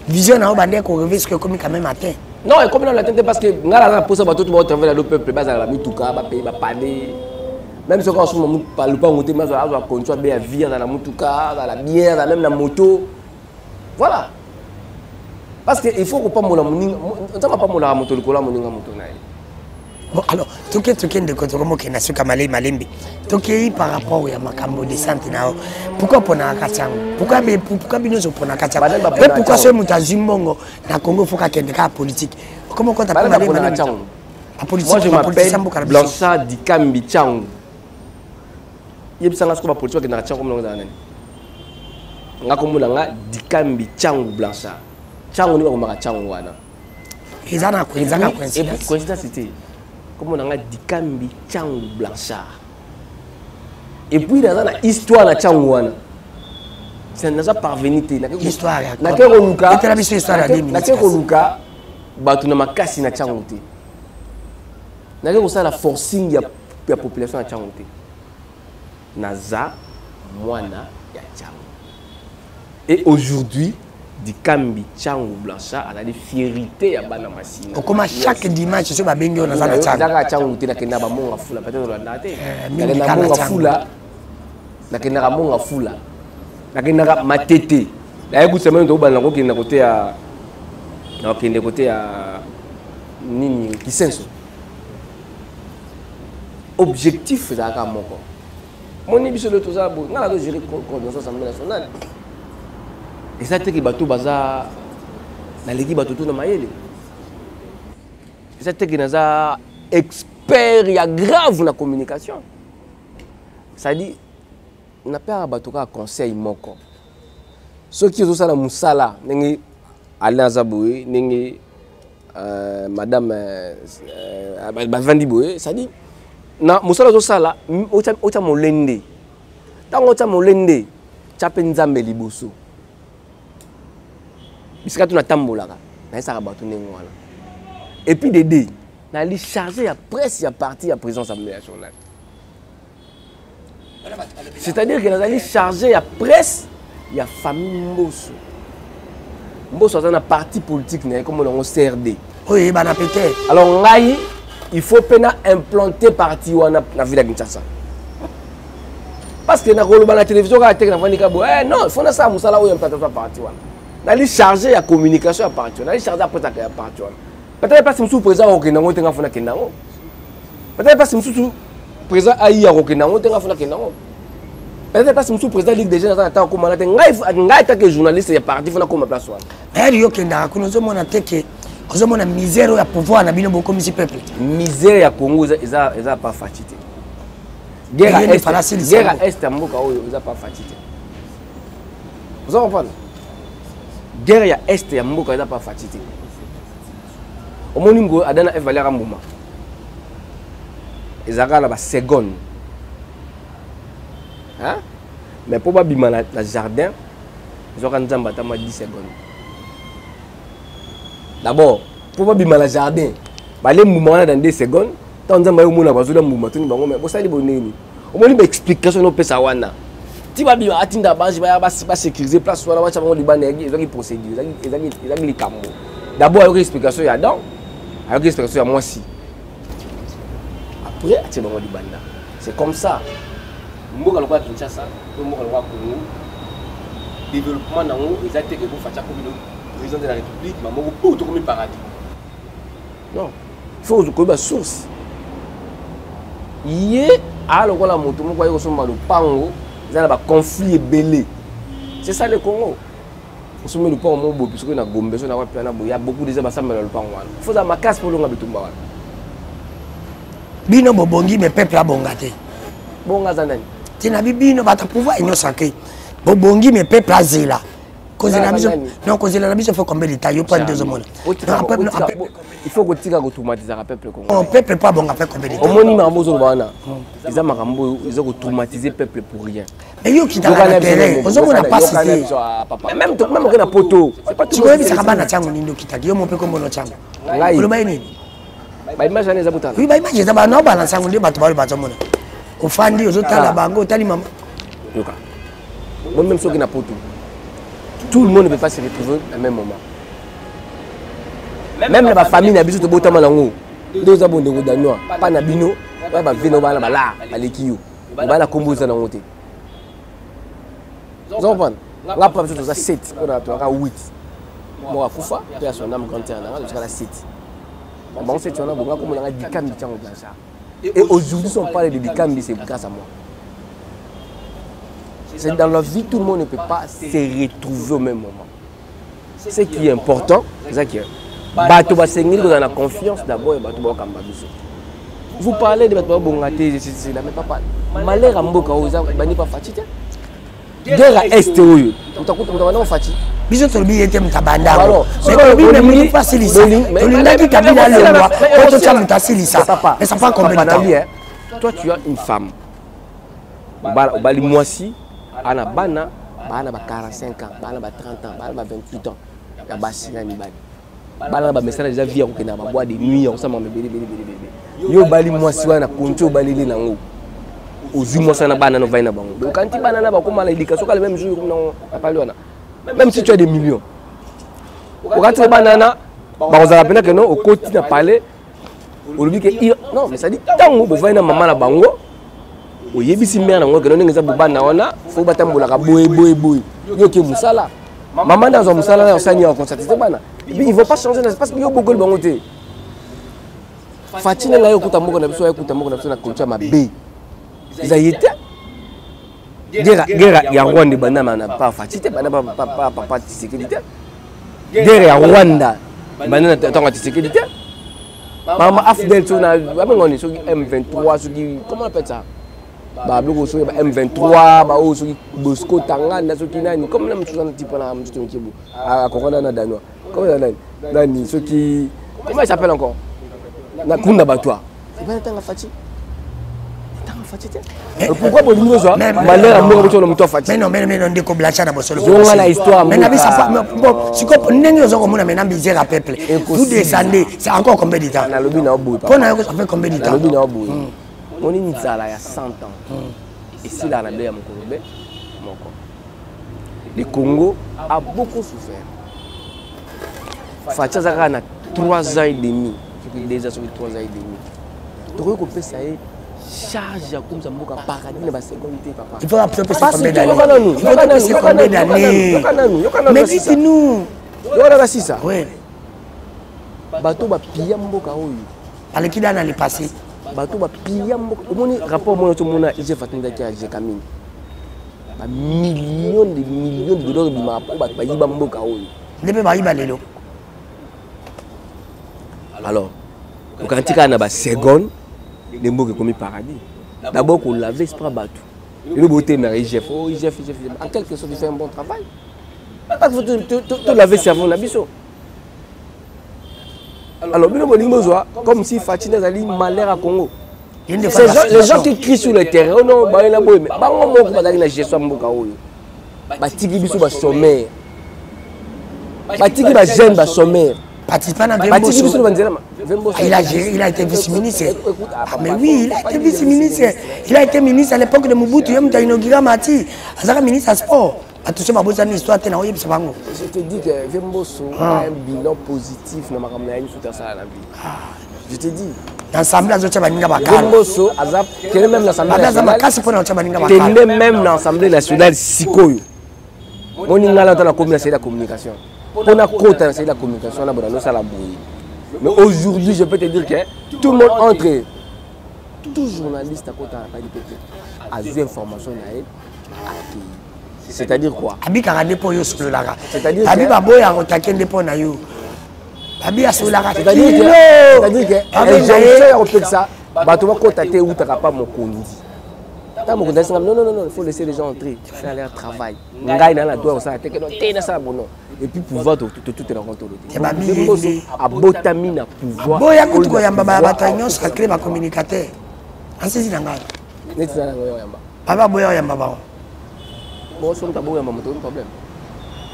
Vision, on va dire qu'on revient ce que comme quand même atteint. Non, comme on l'atteint parce que nous avons ça tout le monde travaille dans le peuple. Nous avons tout cas, parler. Même si on ne parle pas, on va continuer à vivre dans la moutouka, dans la bière, même dans la moto. Voilà. Parce qu'il faut qu'on ne pas la moto. Bon, alors, tout ce qui est de côté, comme on a su Kamalé Malembe, tout ce qui est par rapport à Makambo de Santinao, pourquoi on a un Kachang? Pourquoi nous sommes un Kachang? Pourquoi ce Moutazimbongo, dans Congo, il faut qu'il y ait des politique? Comment on a Moi, je m'appelle Blanchard Dikambi Chang. Il y a des politique qui sont comme nous. Nous Dikambi Chang Blanchard. Chang, on a Chang. Et ça, coïncidence, c'était comme on a Dikambi Chang Blanchard. Et puis, dans la histoire de Chang, c'est une parvenue. L'histoire. la forcing de la population à Chang. Naza, Moana, Yachang. Et aujourd'hui, Dikambi Chang Blanchard a des fiertés à Banamassina. Comment chaque dimanche, je suis à Bengo, on a la Chang. Objectif, c'est ça. Mon émission de tout ça, on a géré la l'Assemblée nationale. Et ça, c'est que bateau bazar, dans l'équipe bateau tout dans maïle. Et ça, c'est que nous avons expert, il y a grave dans la communication. Ça dit, on n'a pas un bateau à conseil moko. Ceux qui ont ça dans Moussala, n'engé Alain Zaboué, n'engé Madame Bavandi Boué, ça dit. Na musala zo sala ocha molende tango ocha molende chape nzambe liboso bisika tu na tambolaka na esaka bato nengo wana et puis Dédé na li chargé ya presse ya parti ya présidence assemblée nationale, c'est-à-dire que na li chargé ya presse ya famille Mbosso. Mbosso a un parti politique comme on CRD. Oui, bah peut-être. Alors ngai il faut implanter parti dans la ville de Kinshasa. Parce que dans la télévision, non, il faut ça, Moussala, où il y a un parti. On a chargé la communication à parti. On a chargé après la parti. Peut-être pas si je suis président au Kenya, on a fait peut-être pas si je suis président Aïe au Kenya, on a fait peut-être pas si je suis président de la Ligue des jeunes, on a fait que journaliste et parti, on a fait place. Mais il y a la misère et pouvoir na bino beaucoup peuple. Misère ya Congo, ils a pas fatigué. guerre à est ya mboka oyo eza pas fatigué. Vous comprenez? Guerre ya est ya mboka eza pas fatigué. Omoni ngo adana evaler ambuma. Ezaka la ba seconde. Hein? Mais pour bima la jardin, ils ont 10 secondes. D'abord, pour bima la jardin, les mouvements dans 2 secondes, tant que vous avez besoin de mouvement, mais ça c'est bon. Au moins une explication no pesa wana. Ti ba bima atinda base ba sécuriser place wana ba chabango libanais, ils ont une procédure, ils ont les camo. D'abord, il y a une explication ya donc, il y a une explication ya moi si. Après, tu vas libanais. C'est comme ça. Mboka lokwa Kinshasa, mboka lokwa Congo, développement nango ezate que vous facha comme le président de la République, maman pour tout comme paradis. Non, faut que la source. Yé a lokola moto moko yo so malo pango, za na ba conflit belé. C'est ça le Congo. On se met le pango mo bo puisque na Gombe so na wa piana bo, il y a beaucoup déjà ba sambela le pango wana. Faut za makasi pour longa bitumba wana. Bino bobongi me peuple a bongate. Bonga za nani? Tina bibino bata pouvoir innocent. Bobongi me peuple azela. Cause la biso non cause la biso faut combien d'état yo pas 2 mois. Il faut que tu ga automatiser le peuple congolais. On peuple pas bon après combien d'état. Omoni mambo zo bana. Ils a makambo ils ont automatiser peuple pour rien. Mais yo qui dans la terrain, on n'a pas cité. Même que na poto. C'est pas tu vois ça kabana changu nindo kitaki yo mope kombo no changu. Lo mai nini? Ba image ana za butana. Oui ba image za ba no balance changu ndi bato ba zomona. Ofandi ozotala bango tali mama. Yoka. Moi même ceux qui na poto. Tout le monde ne peut pas se retrouver au même moment. Même la famille n'a besoin de botter malango. Deux abonnés de Danois, pas nabino, pas vino bala bala, alekiyo. Bala combosa na ngote. Vous comprenez? Là pas besoin de 7, on a 8. Moi à Koufa, puis à son âme quand on a jusqu'à la 7. Bon c'est on a beaucoup comme on a 10 cambi tiens au ça. Et aujourd'hui si on parle de 10 cambi c'est grâce à moi. C'est dans la vie, tout le monde ne peut pas se retrouver au même moment. Ce qui est important, c'est ça qui est. Bato ba sengili dans la confiance d'abord et bato ba kamba biso. Vous parlez de bato ba bongaté, c'est la même papa. Malheur à mboka oza bani pas fatigué. Guerre est oyo. Utakuta mtawana fati. Biso tolobi yete mtabanda. Mais tolobi même pas silisa. Tolindaki kabila lengwa, oto cha mutasilisa. Mais ça pas combien de temps. Toi tu as une femme. Bali moisi ana bana ba 45 ans, bana ba 30 ans, bana ba 28 ans. Ya basina ni bani. Bana ba message déjà vie ko na ba bois de nuit ensemble bébé. Yo bali mwasi wana poncho balili nango. Ozui mwasa na bana no vai na bango. Donc quand tu bana na ba ko mala éducation ka le même jour comme na wana. Même si tu as des millions. Quand tu banana ba ozala pena que non au côté na parler au lobi que non mais ça dit tango bo vai na maman na bango. Oyebisi mère nango que non ngeza bana wana faut batambola ka boy. Yo ke musala. Maman dans un musala na sani en constater bana. Ils vont pas changer parce que yo beaucoup le bangoté. Fatina nga yo kutamboka na biso ya kutamboka na biso na culture mabe. Zayete. Guerre ya Rwanda bana na pas fatite bana pas sécurité. Guerre ya Rwanda bana na tanga sécurité. Mama Afdel tuna abengoni so M23 so comment on appelle ça? Ba bloko so M23 ba o so Bosco Tangana so kinani comme na mtu na tipo na mtu mkibu. Akokona na Danois. Comment Dani ceux qui comment il s'appelle encore? Na kunda batwa. C'est pas tanga fati. Tanga fati. Pourquoi pour nous ça? Malheur amour mtu mtu fati. Mais non ndeko blacha na bosolo. Zonga la histoire. Mais na bisa bon, si ko ndenge ozo komona mena misère à peuple. Vous descendez, c'est encore combien de temps? Na lobi na oboy. Pour na ça fait combien de temps? Na lobi na oboy. On est nzala ya 100 ans. Et si la nabé ya mokolobe moko. Le Congo a beaucoup souffert. Fatia zaka na 3 ans et demi. Déjà sur 3 ans et demi. Donc on peut ça charge comme ça mboka paradis na ba seconde papa. Il faut absolument combien d'années? Il faut passer combien d'années? Mais dites-nous. Yo na sisa. Oui. Bato ba pia mboka oyo. Aleki dana le passé. Bato ba pia mboka. Omoni rapport mono to mona ije fatinda ki aje kamini. Ba millions de dollars bima po ba yiba mboka oyo. Ndebe ba yiba lelo. Alors, quand tu as une seconde, les mots comme paradis. d'abord qu'on laver ce pas bateau. Et le beauté mais IGF, oh IGF, en quelque sorte il fait un bon travail. Parce que tu laver cerveau na biso. Alors bino bolingo zoa comme si Fatina Zali malheur à Congo. Les gens qui crient sur le terrain, oh non, bah il a beau mais ba ngo moko bazali na gestion mboka oyo. Ba tiki biso ba sommaire. Ba tiki ba jeune ba sommaire. Il a été vice-ministre. Ah, mais oui, il a été vice-ministre. Il a été ministre à l'époque de Mobutu. Il a inauguré Mati. Il a ministre à sport. Je te dis que Vemboso a un bilan positif dans ma campagne sur la vie. Je te dis. L'Assemblée nationale. Vemboso, même l'Assemblée nationale, Sikoyo. On y a la communication. On a côté de la communication, on a ça la bouille. Mais aujourd'hui, je peux te dire que tout le monde entre. Tout journaliste à côté a des informations. C'est-à-dire quoi? C'est-à-dire non, il faut laisser les gens entrer, faire leur travail. Et puis pouvoir tout rencontrer. Abotamina pouvoir.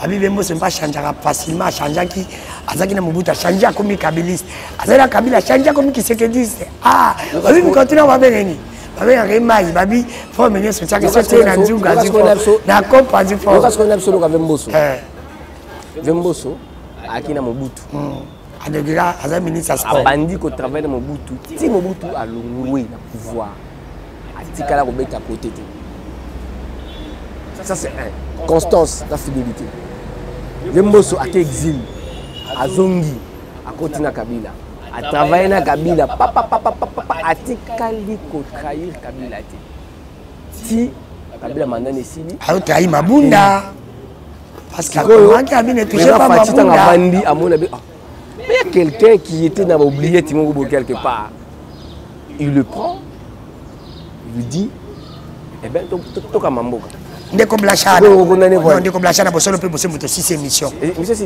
Abi Bembo c'est pas changer facilement, changer qui Azaki na Mobutu changer comme kabiliste. Azala Kabila changer comme qui séquediste. Ah, oui, mais continue à venir. Avec un remai, babi, faut mener ce que c'est un nzunga na kompa du fort. Parce qu'on a absolument Vemboso. Vemboso akina Mobutu. Adegira Azam ministre sport. Abandi ko travail na Mobutu. Si Mobutu a loué na pouvoir. Atikala ko beta côté. Ça c'est un. Constance, la fidélité. Vemboso a exil, à Zongi, à continue à Kabila, à travailler à Kabila, à tikali ko trahir Kabila. Si Kabila m'a donné Sili, a trahi Mabunda. Parce que Kabila est touché par Mabunda. Mais il y a quelqu'un qui était dans oublié Timogo quelque part. Il le prend, il lui dit, eh bien, toka mamboka. Ndeko Blachana. Non, Ndeko Blachana pour solo pour moto 6 émissions.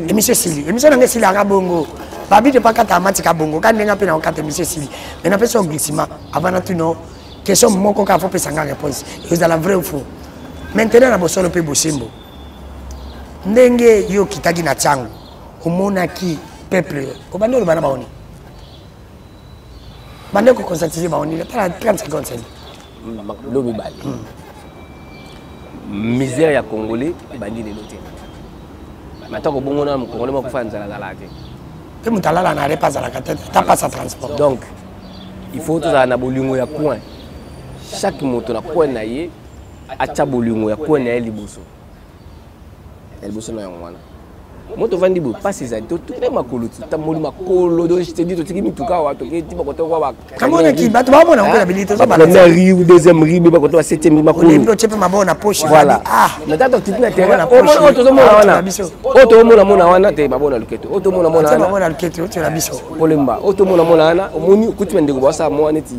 Émission Sili. Émission na Sili ara bongo. Babi de pas kata matika bongo. Quand nga pe na kata émission Sili. Mais na pe son glissement avant na tuno question moko ka faut pesa nga réponse. Vous allez vrai ou faux. Maintenant na solo pe bosimbo. Ndenge yo kitagi na changu. Omona ki peuple. Obandolo bana baoni. Bande ko conscientiser baoni. 30 secondes. Lobi bali. Misère ya Congolais bandi les lotés. Maintenant que bon on a Congolais mo kufa nzala zala te. Pe mutalala na repas à la tête, t'as pas sa transport. Donc il faut tout ça na bolingo ya coin. Chaque moto na coin na ye acha bolingo ya coin na liboso. Liboso na yongwana. Moto vandi bo pas ces ados tout les makolo ta moli makolo donc je te dis to tiki mituka wa to ke ti bakoto wa comment on qui bat ba mona on habilité ça ba première rive deuxième rive bakoto wa septième makolo limbo chepe mabona poche voilà ah mais tato tiki na terrain auto zo mona wana auto mona wana te mabona luketo auto mona mabona luketo tu la biso polemba auto mona wana omoni kuti mende ko basa mo neti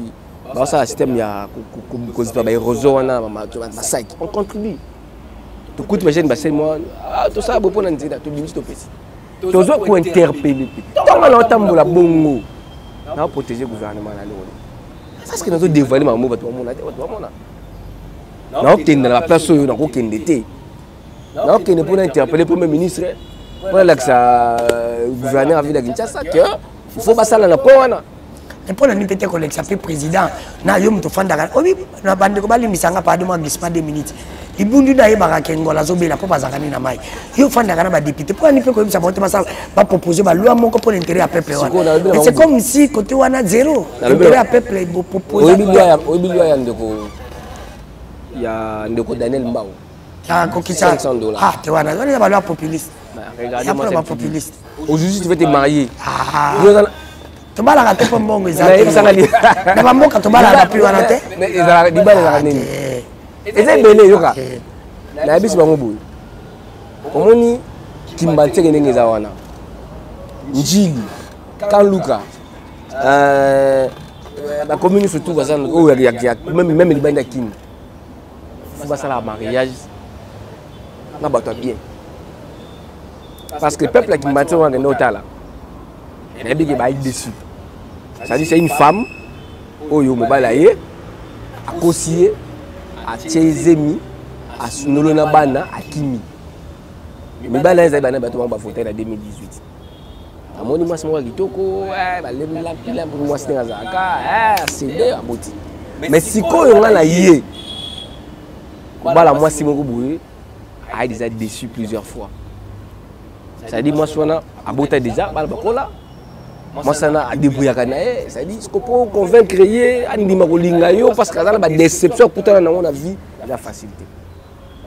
basa système ya ko zipa ba erosion wana ma site on contribue. Tout coûte ma chaîne bassin moi tout ça pour nzida tout limite to pesi tozo ko interpeller tant na tambola bongo na protéger gouvernement na lolo parce que nous dévoiler ma mot to mona na okende la place oyo na ko kende te na okende pour interpeller premier ministre pour l'axa gouverneur à ville de Kinshasa que il faut passer na wana et pour ni pété collègue ça fait président na yo mto fanda obi na bande ko bali misanga pas de moi glissement 2 minutes ibundu da yeba ka ngola zobela po bazakani na mai yo fanda kana ba député pour ni pe ko bisa monte masa ba proposer ba loi moko pour l'intérêt à peuple wana et c'est comme si côté wana zéro intérêt à peuple bo proposer obi loi ya ndeko Daniel Mbao ya kokisa ah te wana on ba loi populiste regardez-moi c'est populiste aujourd'hui tu veux te marier tobala ka tepo mbongo ezali na bamboka tobala na pi wana te mais ezala dibala za nini eza belé yoka na biso bango boy omoni kimbateke ndenge eza wana njili kan luka La commune surtout, même les bandes qui il faut faire un mariage. On va bien. Parce que le peuple qui m'a dit qu'on est là, il est déçu. C'est-à-dire c'est une femme, qui est à Kosié, à Tchezemi, à Nolonabana, à Kimi. Mais il y a des gens qui voté en 2018. À mon niveau, c'est moi qui mais si on a yé, moi si mon a déjà déçu plusieurs fois. C'est-à-dire moi je a boté déjà, moi ça a débrouillé c'est-à-dire ce qu'on peut convaincre parce que ça a une déception pour toi dans la vie, la facilité.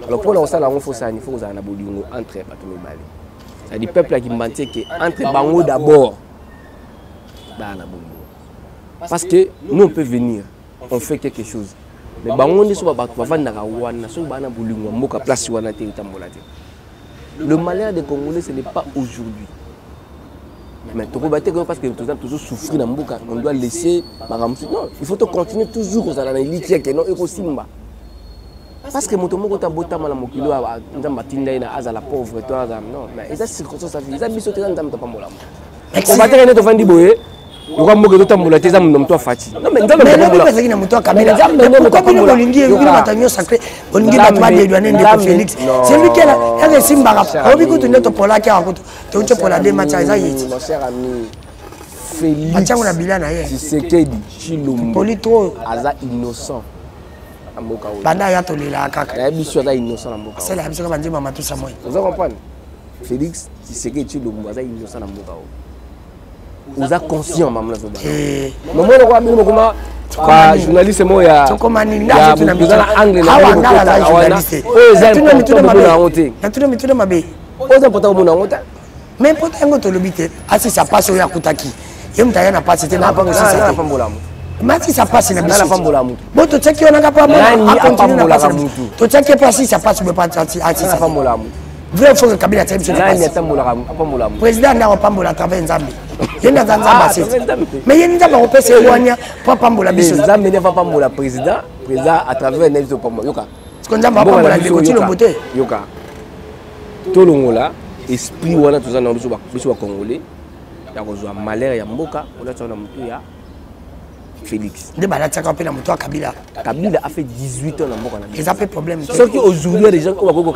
Alors pour l'instant, il faut ça, il faut que entre les c'est-à-dire peuple qui m'a dit que entre bango d'abord. Parce que nous on peut venir, on fait quelque chose. Mais bango ne sont pas place. Le malheur des Congolais, ce n'est pas aujourd'hui. Mais parce que nous avons toujours souffert dans Mboka, on doit laisser. Non, il faut continuer toujours dans la non. Parce que mon tomo ta bota mala mokilo a matinda ina azala pauvre toi non mais eza circonstance ça vie eza biso te nzam ta pamola on va te ne to fandi boye uka mboke to tambola te nzam nom to fati non mais nzam ta pamola mais nzam to kamela nzam ne ko bino bolingi ngina matanyo sacré bolingi na twa de douane ndeko Félix c'est lui qui est là elle simba obi kutu ne to pola ki akutu te unche pola de matcha eza yiti mon cher ami Félix matcha na bilana ye Tshisekedi Chilombo politro aza innocent. Banda ya tolela kaka. La biso za innocent na mboka. C'est la biso ka ndima matusa moyi. Vous comprenez? Félix Tshisekedi Chilombo za innocent na mboka. Vous êtes conscient mamla zo bana. Maman ko amini ko ba journaliste moya. To komani ndazo tuna mituna angle na journaliste. Tuna mituna mabe. Tuna mituna mabe. Oza pota ko mona ngota. Mais pota ngo to lobite. Asi ça passe ya kutaki. Yemta yana passe te na pa ko sisa. Mais si ça passe, bon, tu sais qu'on a pas tu sais que si ça passe, pas vrai, il faut que Kabila tient le président n'a pas à travers Nzambi. Il y a mais il n'y a pas de éloigner pour Pambola. Nzambi n'est pas Pambola président à travers Nelson Pambola. Ce qu'on a pas Pambola, il continue de beauté. Yoka. Tout le monde là, esprit, on a tous un homme congolais. Il y a un malheur, il y a un mboka, on a un homme Félix. Kabila a fait 18 ans dans Mboka. Ils ont fait problème. Sauf qu'aujourd'hui, les gens qui ont fait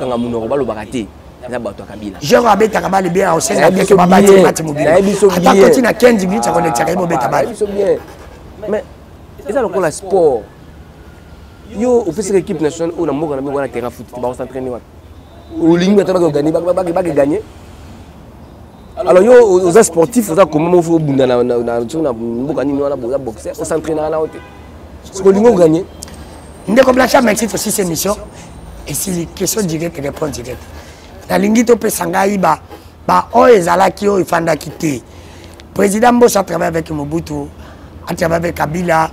Kabila. Je rabais Takabali bien au sein de la pièce de Babati Matimobile. Attends, continue à 15 minutes, ça connecte avec Tabali. Mais, c'est ça le sport. Yo, au fait, l'équipe nationale, on a un terrain foot, on va s'entraîner. Au ligne, on va gagner. Alors, aux sportifs, comment faut boxer, on s'entraîne à la hauteur. Ce que nous gagnons. Nous avons blanchi merci pour cette émission. Et si les questions directes, réponses directes. La ligne de Pessangaï, il fanda quitter. Président Boss a travaillé avec Mobutu, a travaillé avec Kabila, a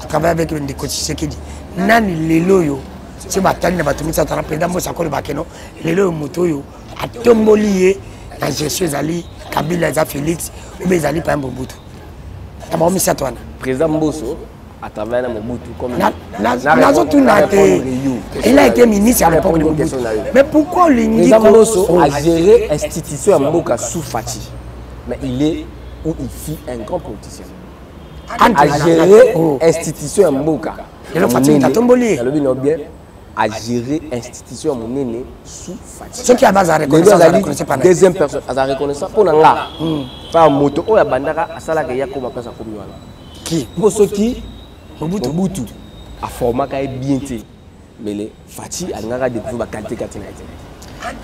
travaillé avec Ndeko Tshisekedi. Nani Leloyo, c'est Batani, le président Boss a collé Bakeno, Leloyo Motoyo, a tombolié. Je suis allé, Kabila et Félix, ou bien allé par Mobutu. Président Bosso, à travers Mobutu, comme il a été ministre à l'époque de Mobutu. Mais pourquoi Président Bosso a géré l'institution à Mboka sous Fati? Mais il est où il fit un grand politicien. A géré l'institution à Mboka. Il a géré l'institution à Monene sous Fati. Ce qui a base à reconnaissance, deuxième personne, à reconnaissance pour Nanga. Par moto, ou à Bandara, à Salaka, comme place à Komiwana. Qui pour ceux qui Mobutu a formé qu'à bien été. Mais les Fati, à Nanga, de pouvoir qualité Katina.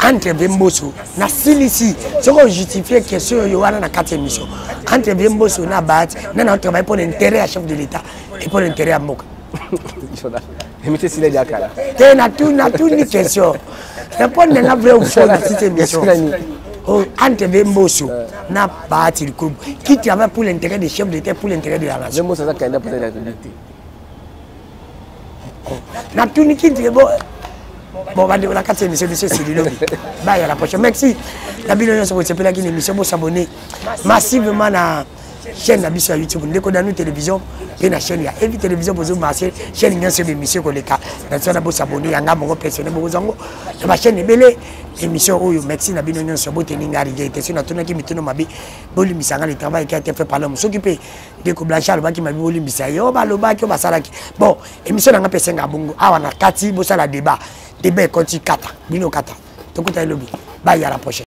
Entre Bemboso, na Silici, ce qu'on justifie que ce Yohana na 4e mission. Entre Bemboso, na Bat, na travail pour l'intérêt à chef de l'État et pour l'intérêt à Moka. Monsieur Sile Diakala. Tu n'as tout une question. Répondre à la vraie ou fausse de cette émission. Entre Bemboso, n'a pas le coup. Qui travaille pour l'intérêt des chefs d'État, pour l'intérêt de la nation. Bemboso, c'est un candidat pour la République. N'a tout une qui dit bon. Bon, on va dire la 4e émission, monsieur Sililo. Bye, à la prochaine. Merci. La vidéo, c'est pour une émission, pour s'abonner massivement à chaîne na biso ya YouTube ndeko danu télévision pe na chaîne ya Evi télévision bozo marché chaîne nyonso be émission ko leka na sona bo s'abonner yanga moko personnel bo zango na ba chaîne ebele émission oyo merci na bino nyonso bo teninga rigete sina tuna ki mituno mabi boli misanga le travail qui a été fait par l'homme s'occuper ndeko Blanchard ba ki mabi boli misaya yo ba loba ki ba salaki bon émission na nga pesenga bongo awa na kati bo sala débat continue kata bino kata tokuta lobi bye à la prochaine.